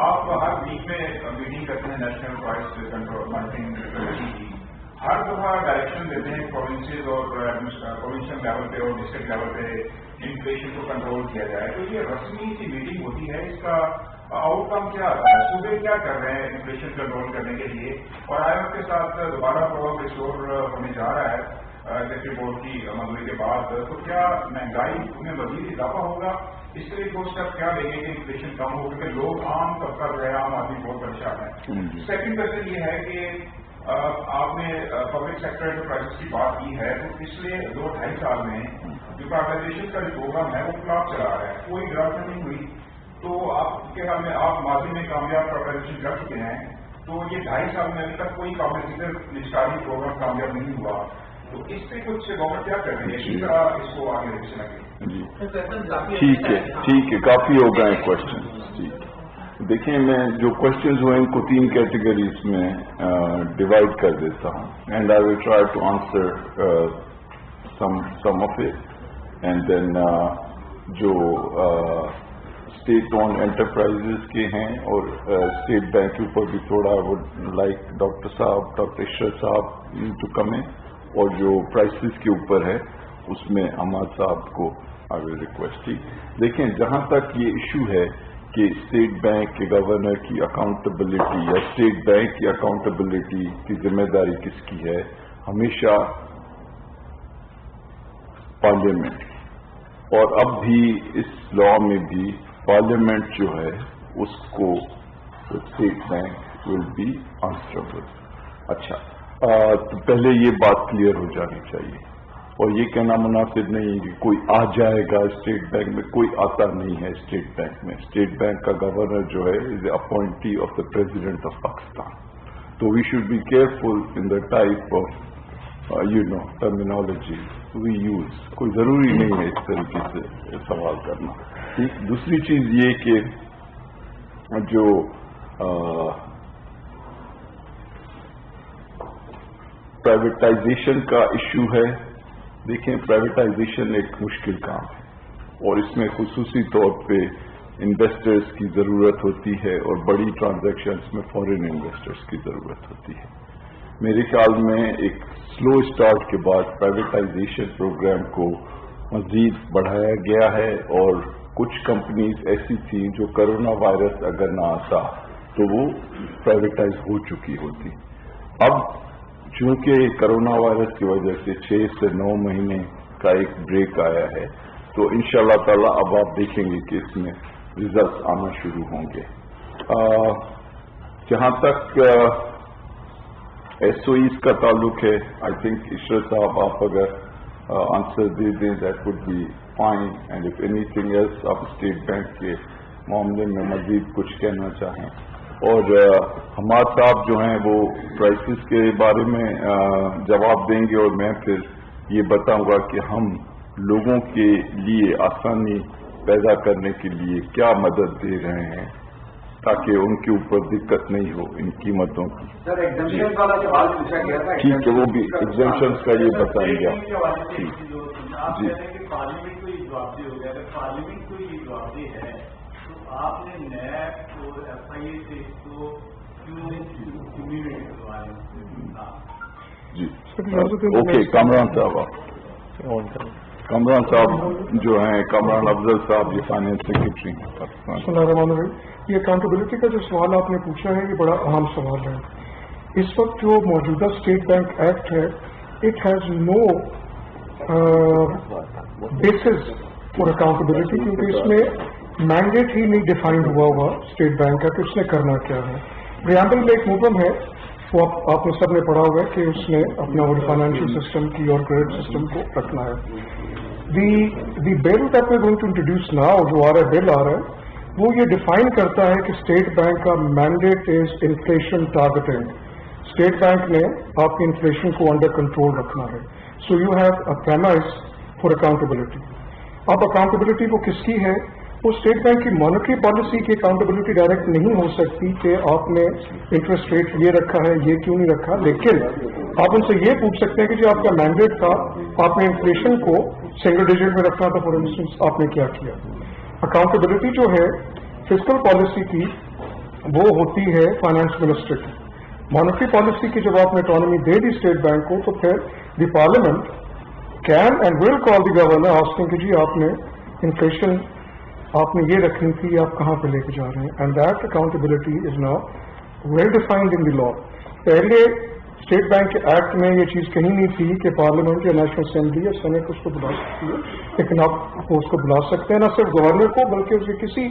آپ ہر ویک میں میٹنگ کرتے ہیں national price control monitoring committee کی. ہر دفعہ ڈائریکشن دیتے ہیں پروونسز اور پروونشل لیول پہ اور ڈسٹرکٹ لیول پہ انفلیشن کو کنٹرول کیا جائے. تو یہ رسمی سی میٹنگ ہوتی ہے اس کا آؤٹ کم کیا آتا ہے؟ صوبے کیا کر رہے ہیں انفلیشن کنٹرول کرنے کے لیے؟ اور آئی ایم ایف کے ساتھ دوبارہ پروگرام ریسٹور ہونے جا رہا ہے ایگزیکٹو بورڈ کی منظوری کے بعد تو کیا مہنگائی میں مزید اضافہ ہوگا؟ اس کے لیے 2 اسٹیپ کیا لیں گے کہ انفلیشن کم ہو کیونکہ لوگ عام طبقہ جو ہے عام آدمی بہت پریشان ہے. سیکنڈ کوشچن یہ ہے کہ آپ نے پبلک سیکٹر انٹرپرائز کی بات کی ہے تو پچھلے 2-2.5 سال میں جو پرائیویٹائزیشن کا جو پروگرام ہے وہ فلاپ چلا رہا ہے. کوئی گراف نہیں ہوئی. تو آپ کے خیال میں آپ ماضی میں کامیاب پرائیویٹائزیشن کر چکے ہیں تو یہ 2.5 سال میں ابھی تک کوئی کمپنسیٹر نجکاری پروگرام کامیاب نہیں ہوا. تو اس پہ کچھ گورنمنٹ کیا کر رہی ہے کس طرح اس کو آگے لے چلیں گے؟ ٹھیک ہے. کافی ہو گئے کوشچن. ٹھیک دیکھیں میں جو کوشچنز ہوئے ان کو 3 کیٹیگریز میں ڈیوائڈ کر دیتا ہوں and I will try to answer some of it and then جو اسٹیٹ اون انٹرپرائزز کے ہیں اور اسٹیٹ بینک کے اوپر بھی تھوڑا وڈ لائک ڈاکٹر صاحب ڈاکٹر اشرف صاحب ٹو کم ان اور جو پرائسز کے اوپر ہے اس میں احمد صاحب کو آئی ول ریکویسٹ. دیکھیں جہاں تک یہ ایشو ہے کہ اسٹیٹ بینک کے گورنر کی اکاؤنٹیبلٹی یا اسٹیٹ بینک کی اکاؤنٹیبلٹی کی ذمہ داری کس کی ہے, ہمیشہ پارلیمنٹ کی. اور اب بھی اس لا میں بھی پارلیمنٹ جو ہے اس کو State Bank will be answerable. اچھا تو پہلے یہ بات کلیئر ہو جانی چاہیے اور یہ کہنا مناسب نہیں کہ کوئی آ جائے گا اسٹیٹ بینک میں. کوئی آتا نہیں ہے اسٹیٹ بینک میں. اسٹیٹ بینک کا گورنر جو ہے is a appointee of the president of Pakistan. تو we should be careful in the type of terminology we use. کوئی ضروری نہیں ہے اس طریقے سے سوال کرنا. ٹھیک. دوسری چیز یہ کہ जो प्राइवेटाइजेशन का इशू है, देखें प्राइवेटाइजेशन एक मुश्किल काम है और इसमें खुसूसी तौर पे इन्वेस्टर्स की ज़रूरत होती है और बड़ी ट्रांजैक्शंस में फॉरेन इन्वेस्टर्स की ज़रूरत होती है। मेरे ख्याल में एक स्लो स्टार्ट के बाद प्राइवेटाइजेशन प्रोग्राम को मज़ीद बढ़ाया गया है और कुछ कंपनीज ऐसी थी जो कोरोना वायरस अगर ना आता तो वो प्राइवेटाइज हो चुकी होती। अब चूंकि कोरोना वायरस की वजह से 6 से 9 महीने का एक ब्रेक आया है, तो इंशाअल्लाह ताला अब आप देखेंगे कि इसमें रिजल्ट आना शुरू होंगे। जहां तक एसओईज का ताल्लुक है, आई थिंक इशरत साहब आप अगर आंसर दे दें that would be fine, and if anything else आप स्टेट बैंक के मामले में मजीद कुछ कहना चाहें। और हमाद साहब जो हैं वो प्राइसेस के बारे में जवाब देंगे और मैं फिर ये बताऊंगा कि हम लोगों के लिए आसानी पैदा करने के लिए क्या मदद दे रहे हैं ताकि उनके ऊपर दिक्कत नहीं हो इन कीमतों की। सर एग्जामिनेशन वाला सवाल पूछा गया था, ठीक है, वो भी एग्जामिनेशन का ये बताएंगे आप। ठीक जी, पार्लियामेंट को ये जवाब दे हो गया, अगर पार्लियामेंट को ये जवाब दे है तो आपने नैब और FIA से इसको क्यों इमीडिएट करवाया? जी ओके, कामरान साहब आप। कामरान साहब जो हैं, कामरान अफजल साहब, ये फाइनेंस सेक्रेटरी हैं पाकिस्तान। ये अकाउंटेबिलिटी का जो सवाल आपने पूछा है ये बड़ा अहम सवाल है। इस वक्त जो मौजूदा स्टेट बैंक एक्ट है, it has no basis for accountability, क्योंकि इसमें मैंडेट ही नहीं डिफाइंड हुआ स्टेट बैंक का कि उसने करना क्या है। प्रियम्बल में एक मुकम है, वो आपने सबने पढ़ा हुआ है कि उसने अपना वो फाइनेंशियल सिस्टम की और क्रेडिट सिस्टम को रखना है। The bill that we going to introduce now, जो आ रहा है बिल आ रहा है, वो ये डिफाइन करता है कि स्टेट बैंक का mandate is inflation targeting. State bank ने आपकी इन्फ्लेशन को अंडर कंट्रोल रखना है। So you have a premise for accountability. अब अकाउंटेबिलिटी वो किसकी है? वो स्टेट बैंक की मॉनेटरी पॉलिसी की अकाउंटेबिलिटी डायरेक्ट नहीं हो सकती कि आपने इंटरेस्ट रेट ये रखा है, ये क्यों नहीं रखा, लेकिन आप उनसे ये पूछ सकते हैं कि जो आपका मैंडेट था, आपने इन्फ्लेशन को सिंगल डिजिट में रखना था, फॉर इंस्टेंस आपने क्या किया। अकाउंटेबिलिटी जो है फिस्कल पॉलिसी की, वो होती है फाइनेंस मिनिस्टर की। मॉनेटरी पॉलिसी की जब आपने ऑटोनॉमी दे दी स्टेट बैंक को, तो फिर the parliament can and will call the governor asking कि जी आपने इन्फ्लेशन आपने ये रखनी थी, आप कहाँ पे लेके जा रहे हैं, and that accountability is now well defined in the law. पहले स्टेट बैंक के एक्ट में ये चीज कहीं नहीं थी कि पार्लियामेंट या नेशनल असेंबली या सेनेट उसको बुला सकती है, लेकिन आप उसको बुला सकते हैं, न सिर्फ गवर्नर को बल्कि उसके किसी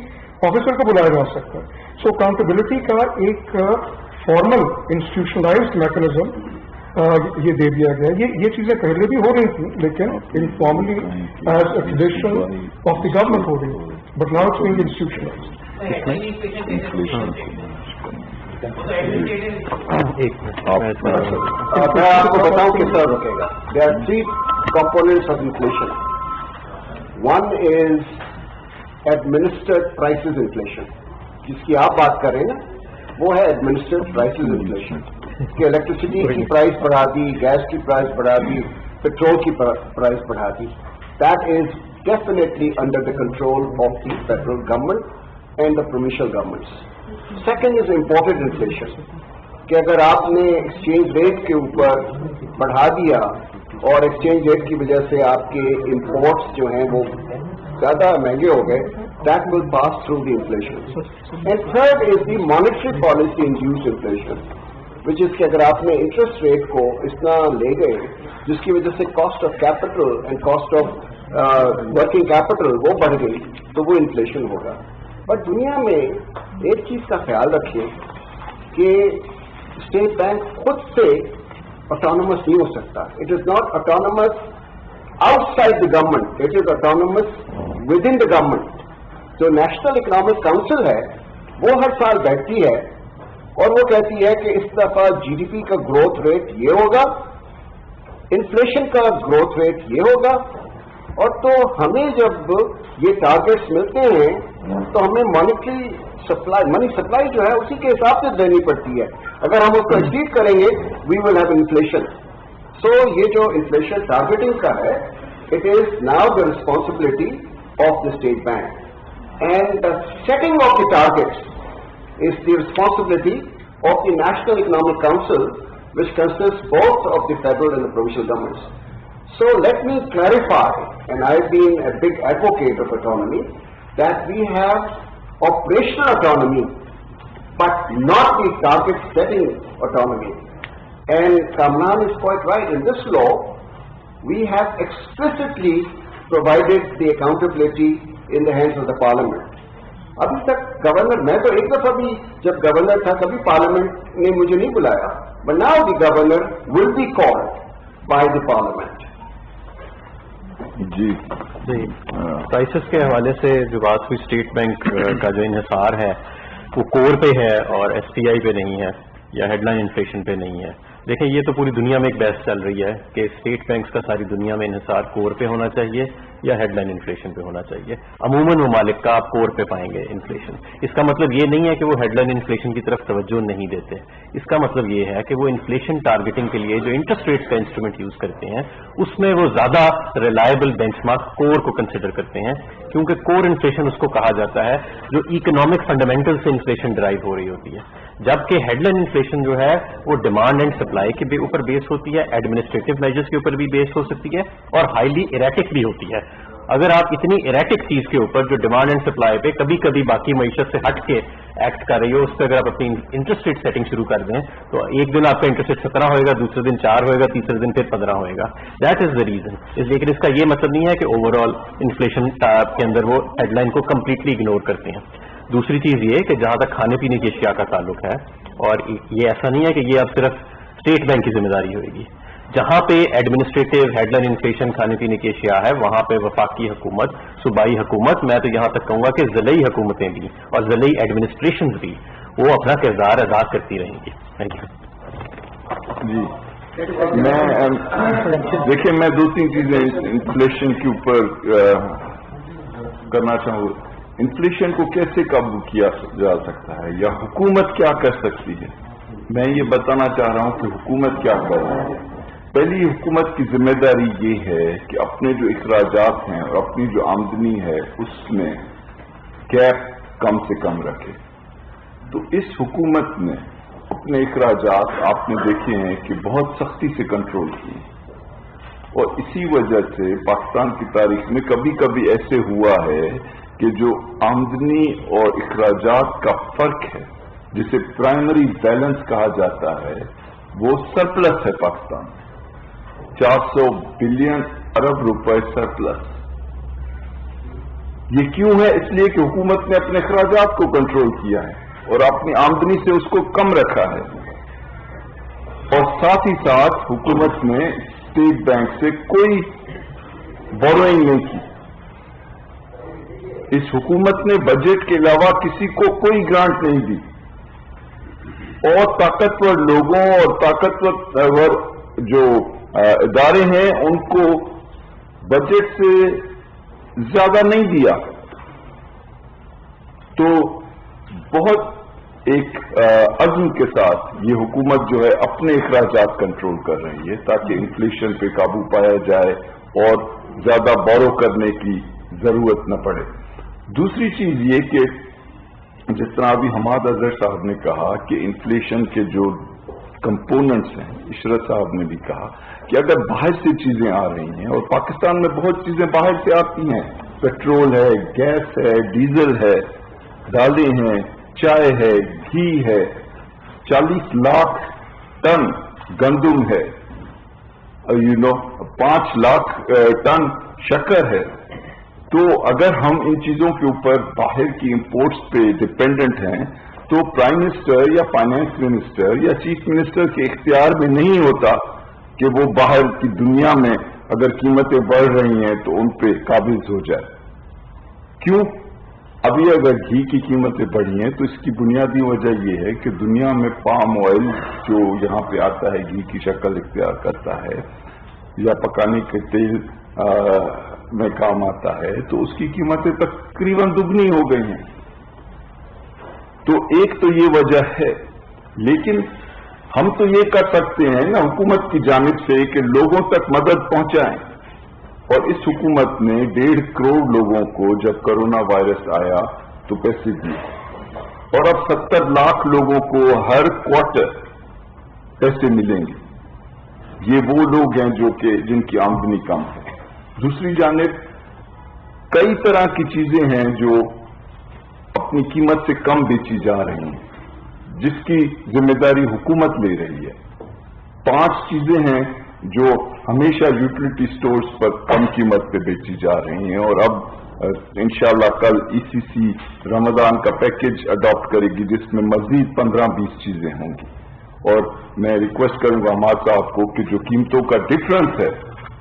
ऑफिसर को बुलाया जा सकता है। सो अकाउंटेबिलिटी का एक फॉर्मल इंस्टीट्यूशनलाइज्ड मैकेनिज्म ये दे दिया गया। ये चीजें पहले भी हो रही थी, लेकिन informally as a tradition of the government हो रही, but now it's being institutionalised. मैं आपको बताऊं किस तरह रुकेगा। There are 3 components of inflation. One is administered prices inflation, जिसकी आप बात कर रहे हैं ना, वो है एडमिनिस्टर्ड प्राइसेस इन्फ्लेशन कि इलेक्ट्रिसिटी की प्राइस बढ़ा दी, गैस की प्राइस बढ़ा दी, पेट्रोल की प्राइस बढ़ा दी। That is definitely under the control of the federal government and the provincial governments. Second is imported inflation कि अगर आपने एक्सचेंज रेट के ऊपर बढ़ा दिया और एक्सचेंज रेट की वजह से आपके इम्पोर्ट्स जो हैं वो ज्यादा महंगे हो गए, that will pass through the inflation. And third is the monetary policy induced inflation, which is कि अगर आपने इंटरेस्ट रेट को इतना ले गए जिसकी वजह से cost of capital and cost of working capital वो बढ़ गई, तो वो इन्फ्लेशन होगा। बट दुनिया में एक चीज का ख्याल रखिए कि स्टेट बैंक खुद से ऑटोनोमस नहीं हो सकता। It is not autonomous outside the government, it is autonomous with in the government. जो नेशनल इकोनॉमिक काउंसिल है वो हर साल बैठती है और वो कहती है कि इस दफा जीडीपी का ग्रोथ रेट ये होगा, इन्फ्लेशन का ग्रोथ रेट ये होगा, और तो हमें जब ये टारगेट्स मिलते हैं तो हमें मॉनेटरी सप्लाई, मनी सप्लाई जो है उसी के हिसाब से देनी पड़ती है। अगर हम उसको एक्सीड करेंगे वी विल हैव इन्फ्लेशन। सो ये जो इन्फ्लेशन टारगेटिंग का है, it is now the responsibility of the state bank and the setting of the targets is the responsibility of the National Economic Council, which consists both of the federal and the provincial governments. So let me clarify, and I've been a big advocate of autonomy, that we have operational autonomy, but not the target setting autonomy. And Kamran is quite right. In this law, we have explicitly provided the accountability in the hands of the Parliament. अभी तक governor, मैं तो एक दफा भी जब governor था कभी पार्लियामेंट ने मुझे नहीं बुलाया, but now the governor will be called by the parliament. जी प्राइसेस के हवाले से जो बात हुई, स्टेट बैंक का जो इन्हिसार है वो कोर पे है और एसपीआई पे नहीं है या हेडलाइन इन्फ्लेशन पे नहीं है। देखें, ये तो पूरी दुनिया में एक बहस चल रही है कि स्टेट बैंक्स का सारी दुनिया में इन्हिसार कोर पे होना चाहिए या हेडलाइन इन्फ्लेशन पे होना चाहिए। अमूमन ममालिक का आप कोर पे पाएंगे इन्फ्लेशन। इसका मतलब ये नहीं है कि वो हेडलाइन इन्फ्लेशन की तरफ तवज्जो नहीं देते। इसका मतलब ये है कि वो इन्फ्लेशन टारगेटिंग के लिए जो इंटरेस्ट रेट्स का इंस्ट्रूमेंट यूज करते हैं उसमें वो ज्यादा रिलायबल बेंचमार्क कोर को कंसिडर करते हैं, क्योंकि कोर इन्फ्लेशन उसको कहा जाता है जो इकोनॉमिक फंडामेंटल से इन्फ्लेशन ड्राइव हो रही होती है, जबकि हेडलाइन इन्फ्लेशन जो है वो डिमांड एंड सप्लाई के ऊपर बेस होती है, एडमिनिस्ट्रेटिव मेजर्स के ऊपर भी बेस हो सकती है और हाईली इरेटिक भी होती है। अगर आप इतनी इरेटिक चीज के ऊपर जो डिमांड एंड सप्लाई पे कभी कभी बाकी मईशत से हट के एक्ट कर रही हो, उस पर अगर आप अपनी इंटरेस्ट रेट सेटिंग शुरू कर दें तो एक दिन आपका इंटरेस्ट रेट 17 होएगा, दूसरे दिन 4 होएगा, तीसरे दिन फिर 15 होएगा। That is the reason. लेकिन इसका ये मतलब नहीं है कि ओवरऑल इन्फ्लेशन के अंदर वो हेडलाइन को कंप्लीटली इग्नोर करते हैं। दूसरी चीज ये कि जहां तक खाने पीने की अशिया का ताल्लुक है, और ये ऐसा नहीं है कि ये अब सिर्फ स्टेट बैंक की जिम्मेदारी होगी। जहां पे एडमिनिस्ट्रेटिव हेडलाइन इन्फ्लेशन खाने पीने की अशिया है वहां पे वफाकी हुकूमत, सूबाई हुकूमत, मैं तो यहां तक कहूंगा कि ज़िलई हुकूमतें भी और ज़िलई एडमिनिस्ट्रेशन भी वो अपना किरदार अदा करती रहेंगी। थैंक यू जी। देखिए, मैं 2-3 चीजें इन्फ्लेशन के ऊपर करना चाहूँ। इन्फ्लेशन को कैसे काबू किया जा सकता है या हुकूमत क्या कर सकती है, मैं ये बताना चाह रहा हूँ कि हुकूमत क्या कर रही है। पहली, हुकूमत की जिम्मेदारी ये है कि अपने जो इखराजात हैं और अपनी जो आमदनी है उसमें कैप कम से कम रखे। तो इस हुकूमत ने अपने इखराजात आपने देखे हैं कि बहुत सख्ती से कंट्रोल किए, और इसी वजह से पाकिस्तान की तारीख में कभी कभी ऐसे हुआ है कि जो आमदनी और इखराजात का फर्क है, जिसे प्राइमरी बैलेंस कहा जाता है, वो सरप्लस है पाकिस्तान। 400 बिलियन अरब रुपए सरप्लस। ये क्यों है? इसलिए कि हुकूमत ने अपने अखराजात को कंट्रोल किया है और अपनी आमदनी से उसको कम रखा है, और साथ ही साथ हुकूमत ने स्टेट बैंक से कोई बोरोइंग नहीं की। इस हुकूमत ने बजट के अलावा किसी को कोई ग्रांट नहीं दी, और ताकतवर लोगों और ताकतवर जो इदारे हैं उनको बजट से ज्यादा नहीं दिया। तो बहुत एक अज़्म के साथ ये हुकूमत जो है अपने इखराजात कंट्रोल कर रही है ताकि इन्फ्लेशन पे काबू पाया जाए और ज्यादा बोरो करने की जरूरत न पड़े। दूसरी चीज ये कि जिस तरह अभी हमाद अजहर साहब ने कहा कि इन्फ्लेशन के जो कंपोनेंट्स हैं, इशरत साहब ने भी कहा कि अगर बाहर से चीजें आ रही हैं, और पाकिस्तान में बहुत चीजें बाहर से आती हैं, पेट्रोल है, गैस है, डीजल है, दालें हैं, चाय है, घी है, 40 लाख टन गंदुम है, 5 लाख टन शक्कर है। तो अगर हम इन चीजों के ऊपर बाहर की इंपोर्ट्स पे डिपेंडेंट हैं तो प्राइम मिनिस्टर या फाइनेंस मिनिस्टर या चीफ मिनिस्टर के इख्तियार में नहीं होता कि वो बाहर की दुनिया में अगर कीमतें बढ़ रही हैं तो उन पे काबिज हो जाए। क्यों? अभी अगर घी की कीमतें बढ़ी हैं तो इसकी बुनियादी वजह यह है कि दुनिया में पाम ऑयल जो यहाँ पे आता है, घी की शक्ल इख्तियार करता है या पकाने के तेल में काम आता है, तो उसकी कीमतें तकरीबन दुगनी हो गई हैं। तो एक तो ये वजह है, लेकिन हम तो ये कर सकते हैं ना हुकूमत की जानिब से कि लोगों तक मदद पहुंचाएं। और इस हुकूमत ने 1.5 करोड़ लोगों को जब कोरोना वायरस आया तो पैसे दिए, और अब 70 लाख लोगों को हर क्वार्टर पैसे मिलेंगे। ये वो लोग हैं जो कि जिनकी आमदनी कम है। दूसरी जानिब कई तरह की चीजें हैं जो अपनी कीमत से कम बेची जा रही हैं, जिसकी जिम्मेदारी हुकूमत ले रही है। 5 चीजें हैं जो हमेशा यूटिलिटी स्टोर्स पर कम कीमत पे बेची जा रही हैं, और अब इंशाल्लाह कल ईसीसी रमजान का पैकेज अडॉप्ट करेगी जिसमें मजीद 15-20 चीजें होंगी। और मैं रिक्वेस्ट करूंगा हमारे साहब को कि जो कीमतों का डिफरेंस है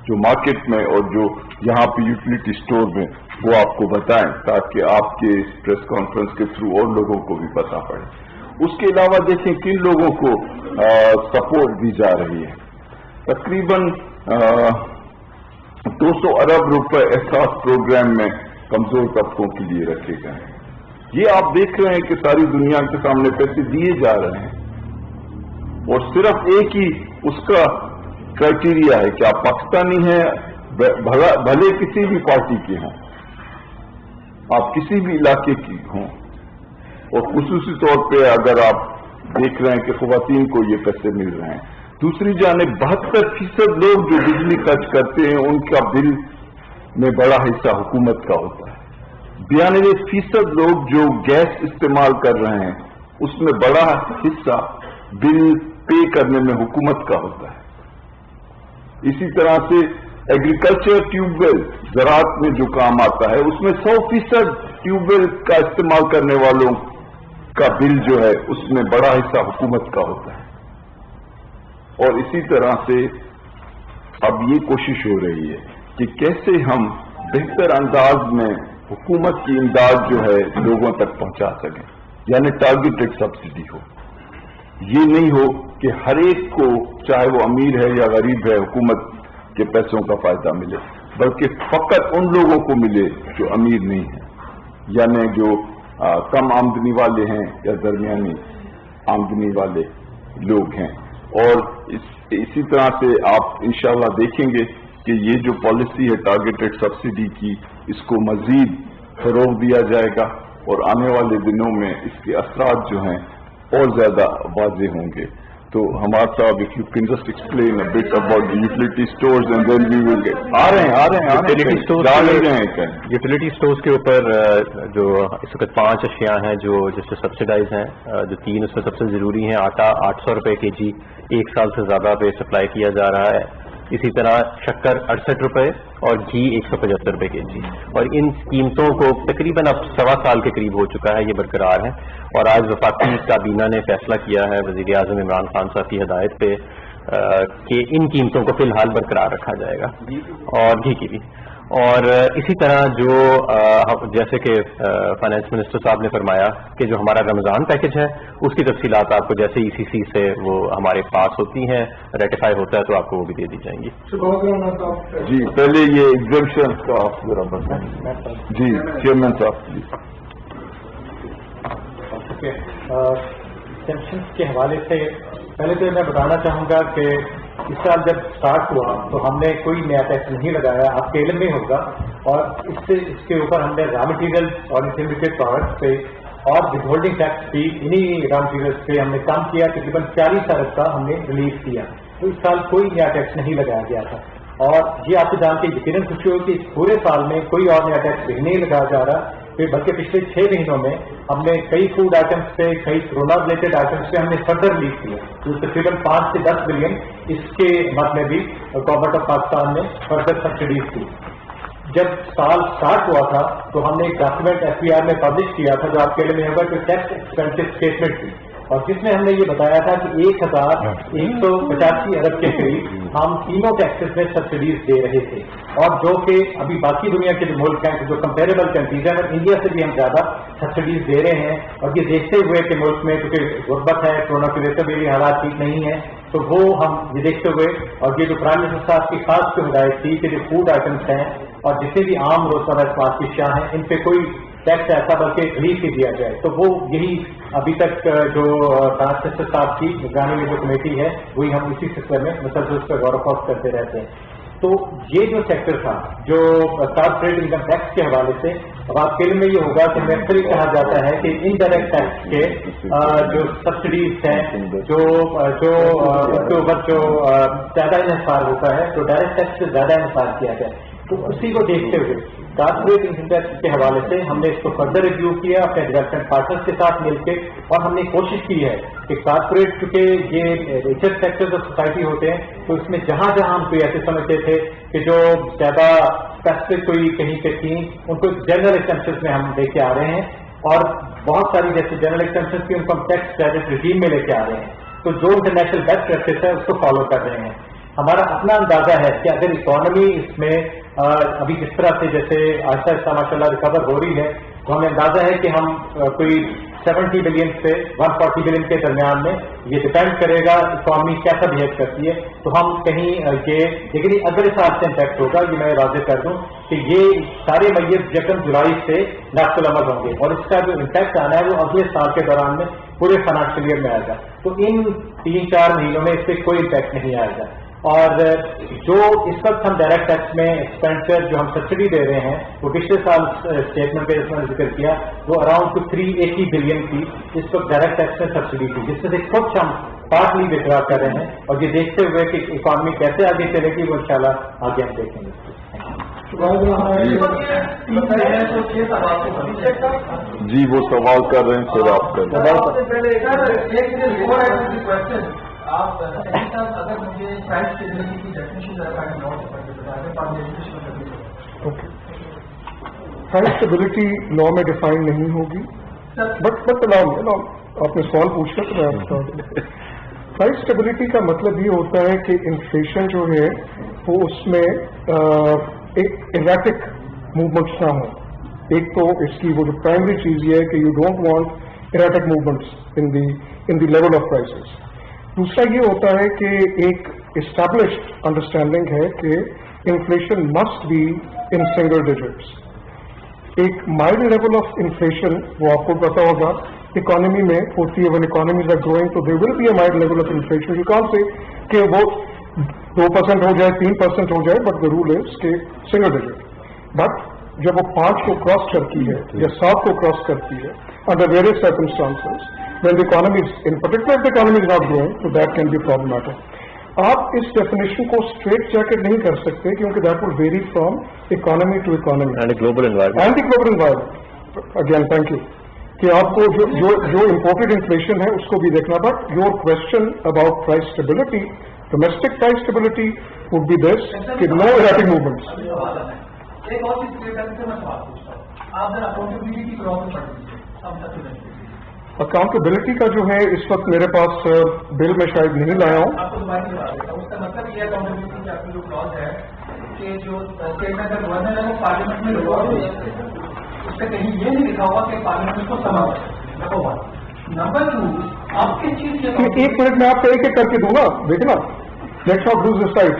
जो मार्केट में और जो यहाँ पे यूटिलिटी स्टोर में, वो आपको बताएं ताकि आपके इस प्रेस कॉन्फ्रेंस के थ्रू और लोगों को भी पता पड़े। उसके अलावा देखें किन लोगों को सपोर्ट दी जा रही है। तकरीबन 200 अरब रुपए एहसास प्रोग्राम में कमजोर तबकों के लिए रखे गए हैं। ये आप देख रहे हैं कि सारी दुनिया के सामने पैसे दिए जा रहे हैं, और सिर्फ एक ही उसका क्राइटेरिया है कि आप पाकिस्तानी हैं, भले किसी भी पार्टी के हों, आप किसी भी इलाके की हों, और खुसूसी तौर पे अगर आप देख रहे हैं कि ख़वातीन को ये पैसे मिल रहे हैं। दूसरी जानिब 72% लोग जो बिजली खर्च करते हैं उनका बिल में बड़ा हिस्सा हुकूमत का होता है। 92% लोग जो गैस इस्तेमाल कर रहे हैं उसमें बड़ा हिस्सा बिल पे करने में हुकूमत का होता है। इसी तरह से एग्रीकल्चर ट्यूबवेल ज़राअत में जो काम आता है उसमें 100% ट्यूबवेल का इस्तेमाल करने वालों का बिल जो है उसमें बड़ा हिस्सा हुकूमत का होता है। और इसी तरह से अब ये कोशिश हो रही है कि कैसे हम बेहतर अंदाज में हुकूमत की इमदाद जो है लोगों तक पहुंचा सकें, यानी टारगेटेड सब्सिडी हो। ये नहीं हो कि हर एक को, चाहे वो अमीर है या गरीब है, हुकूमत के पैसों का फायदा मिले, बल्कि फकत उन लोगों को मिले जो अमीर नहीं है, यानी जो कम आमदनी वाले हैं या दरमियानी आमदनी वाले लोग हैं। और इसी तरह से आप इंशाल्लाह देखेंगे कि ये जो पॉलिसी है टारगेटेड सब्सिडी की, इसको मजीद फरोग दिया जाएगा, और आने वाले दिनों में इसके असरात जो हैं और ज्यादा वाज़ेह होंगे। तो हमारे साहब, if you can just explain a bit about the utility stores and then we will get आ रहे हैं यूटिलिटी स्टोर्स के ऊपर जो इस वक्त 5 अशिया हैं जो जिससे सब्सिडाइज हैं, जो 3 उसमें सबसे जरूरी हैं। आटा 800 रुपए केजी 1 साल से ज्यादा पे सप्लाई किया जा रहा है। इसी तरह शक्कर 68 रुपए और घी 175 रुपए केजी, और इन कीमतों को तकरीबन अब 1.25 साल के करीब हो चुका है, ये बरकरार है। और आज वफाकी काबीना ने फैसला किया है वज़ीर आज़म इमरान खान साहब की हिदायत पे कि इन कीमतों को फिलहाल बरकरार रखा जाएगा, और घी की भी। और इसी तरह जो जैसे कि फाइनेंस मिनिस्टर साहब ने फरमाया कि जो हमारा रमज़ान पैकेज है उसकी तफसीलात आपको जैसे ईसीसी से वो हमारे पास होती हैं, रेटिफाई होता है, तो आपको वो भी दे दी जाएंगी। जी, पहले ये एग्जेम्पशन का आप जरा बताएं। जी चेयरमैन साहब। एग्जेम्पशन के हवाले से पहले तो मैं बताना चाहूँगा कि इस साल जब स्टार्ट हुआ तो हमने कोई नया टैक्स नहीं लगाया, आपके इल्म में होगा। और इसके ऊपर हमने रॉ मटीरियल और इंटरमीडिएट प्रोडक्ट्स पे और विथहोल्डिंग टैक्स भी इन्हीं रॉ मटीरियल्स पे हमने काम किया। तकरीबन 40 अरब का हमने रिलीज किया। तो इस साल कोई नया टैक्स नहीं लगाया गया था, और ये आपको जान के यकीनन खुशी होगी कि पूरे साल में कोई और नया टैक्स भी नहीं लगाया जा रहा। फिर बल्कि पिछले 6 महीनों में हमने कई फूड आइटम्स पे, कई कोरोना रिलेटेड आइटम्स पे हमने फर्दर रिलीज किया, तो तकरीबन 5 से 10 बिलियन इसके मद में भी गवर्नमेंट ऑफ पाकिस्तान ने फर्दर सब्सिडीज की। जब साल स्टार्ट हुआ था तो हमने एक डॉक्यूमेंट एफबीआर में पब्लिश किया था जो आपके लिए में होगा कि टैक्स एक्सपेंसिव स्टेटमेंट थी, और जिसमें हमने ये बताया था कि 1185 अरब के करीब हम तीनों टैक्सेस में सब्सिडीज दे रहे थे, और जो कि अभी बाकी दुनिया के जो मुल्क हैं, जो कंपेरेबल कंट्रीज हैं, इंडिया से भी हम ज्यादा सब्सिडीज दे रहे हैं। और ये देखते हुए कि मुल्क में क्योंकि गुर्बत है, कोरोना की वजह से भी हालात ठीक नहीं है, तो वो हम ये देखते हुए, और ये जो प्राइम मिनिस्टर साहब की खास हिदायत थी कि जो फूड आइटम्स हैं और जितने भी आम रोजमर्रा इस्तेमाल की अशिया हैं, इन पे कोई टैक्स ऐसा बल्कि रिलीफ ही दिया जाए। तो वो यही अभी तक जो ट्रांस मिनिस्टर साहब की निगरानी में जो कमेटी है वही हम इसी सिलसिले में मुसलसल उस पर गौर फौज करते रहते हैं। तो ये जो सेक्टर था जो कॉर्पोरेट इनकम टैक्स के हवाले से, अब आपके लिए में ये होगा कि मैं फिर कहा जाता है कि इनडायरेक्ट टैक्स के जो सब्सिडीज हैं जो उसके ऊपर जो ज्यादा इन्हिसार होता है, तो डायरेक्ट टैक्स से ज्यादा इन्हिसार किया जाए। तो उसी को देखते हुए कॉर्पोरेट इनकम टैक्स के हवाले से हमने इसको फर्दर रिव्यू किया अपने डेवलपमेंट पार्टनर्स के साथ मिलकर, और हमने कोशिश की है कि कॉर्पोरेट चूंकि ये रिचर सेक्टर्स ऑफ सोसाइटी होते हैं, तो इसमें जहां जहां हम कोई ऐसे समझते थे कि जो ज्यादा स्पेसिफिक कोई कहीं पे थी, उनको जनरल एक्सपेंसेस में हम लेके आ रहे हैं, और बहुत सारी जैसे जनरल एक्सपेंसेस की उनको हम टैक्स क्रेडिट रिजीम में लेके आ रहे हैं। तो जो इंटरनेशनल बेस्ट प्रैक्टिस है उसको फॉलो कर रहे हैं। हमारा अपना अंदाजा है कि अगर इकोनॉमी इसमें अभी जिस तरह से जैसे आहिस्ता आहिस्ता माशाल्लाह रिकवर हो रही है, तो हमें अंदाजा है कि हम कोई 70 बिलियन से 140 बिलियन के दरमियान में, ये डिपेंड करेगा इकोनॉमी कैसा बिहेव करती है, तो हम कहीं ये, लेकिन अगले साल से इम्पैक्ट होगा, ये मैं वाज़ेह कर दूं कि ये सारे मैयत 1 जुलाई से नाफिल अमल होंगे, और इसका जो इम्पैक्ट आना है वो अगले साल के दौरान में पूरे फाइनेंशियल ईयर में आएगा। तो इन 3-4 महीनों में इससे कोई इम्पैक्ट नहीं आएगा। और जो इस वक्त हम डायरेक्ट टैक्स में एक्सपेंडिचर जो हम सब्सिडी दे रहे हैं, वो पिछले साल स्टेटमेंट पे इसमें जिक्र किया, वो अराउंड 380 बिलियन की इस वक्त डायरेक्ट टैक्स में सब्सिडी थी, जिसमें से कुछ हम पार्टली विड्रॉ कर रहे हैं, और ये देखते हुए कि इकॉनमी कैसे आगे चलेगी वो इंशाल्लाह आगे हम देखेंगे। जी वो सवाल कर रहे हैं, फिर आप आप अगर मुझे प्राइस स्टेबिलिटी की डेफिनेशन प्राइस स्टेबिलिटी लॉ में डिफाइन नहीं होगी, बट अलाउ आपने सवाल पूछा तो मैं आपको प्राइस स्टेबिलिटी का मतलब ये होता है कि इन्फ्लेशन जो है वो उसमें एक इरेटिक मूवमेंट्स ना हो। एक तो इसकी वो जो प्राइमरी चीज ये है कि you don't want erratic movements in the level of prices. दूसरा ये होता है कि एक एस्टैब्लिश्ड अंडरस्टैंडिंग है कि inflation must be in single digits. एक माइल्ड लेवल ऑफ इन्फ्लेशन वो आपको पता होगा इकोनॉमी में होती है, व्हेन इकोनॉमीज आर ग्रोइंग तो there will be a mild level of inflation. You can't say कि वो 2% हो जाए, 3% हो जाए, बट द रूल इज के सिंगल डिजिट। बट जब वो 5 को क्रॉस करती है या 7 को क्रॉस करती है under various circumstances, when the economy is, in particular if the economy is not growing, so that can be problematic. आप इस डेफिनेशन को स्ट्रेट जैकेट नहीं कर सकते क्योंकि that will vary from economy to economy and global environment. And the global environment. Again, thank you. कि आपको जो imported inflation है उसको भी देखना, but your question about price stability, domestic price stability would be this कि no erratic movements. एक और चीज क्लियर करके मैं सवाल पूछता हूँ, आप जरा अकाउंटेबिलिटी की ग्रोथ पढ़ लीजिए, हम तक अकाउंटेबिलिटी का जो है इस वक्त मेरे पास बिल में शायद नहीं लाया हूँ। आपको दोबारा बता देता हूँ, उसका मतलब ये अकाउंटेबिलिटी की आपकी जो क्लॉज है कि जो स्टेटमेंट का गवर्नर है वो पार्लियामेंट में रिकॉर्ड हो जाते हैं, उससे कहीं ये नहीं लिखा हुआ कि पार्लियामेंट को समझ। नंबर 1। नंबर 2, आप किस चीज के एक मिनट में आपको एक एक करके दूंगा, देखना, let's not lose this site.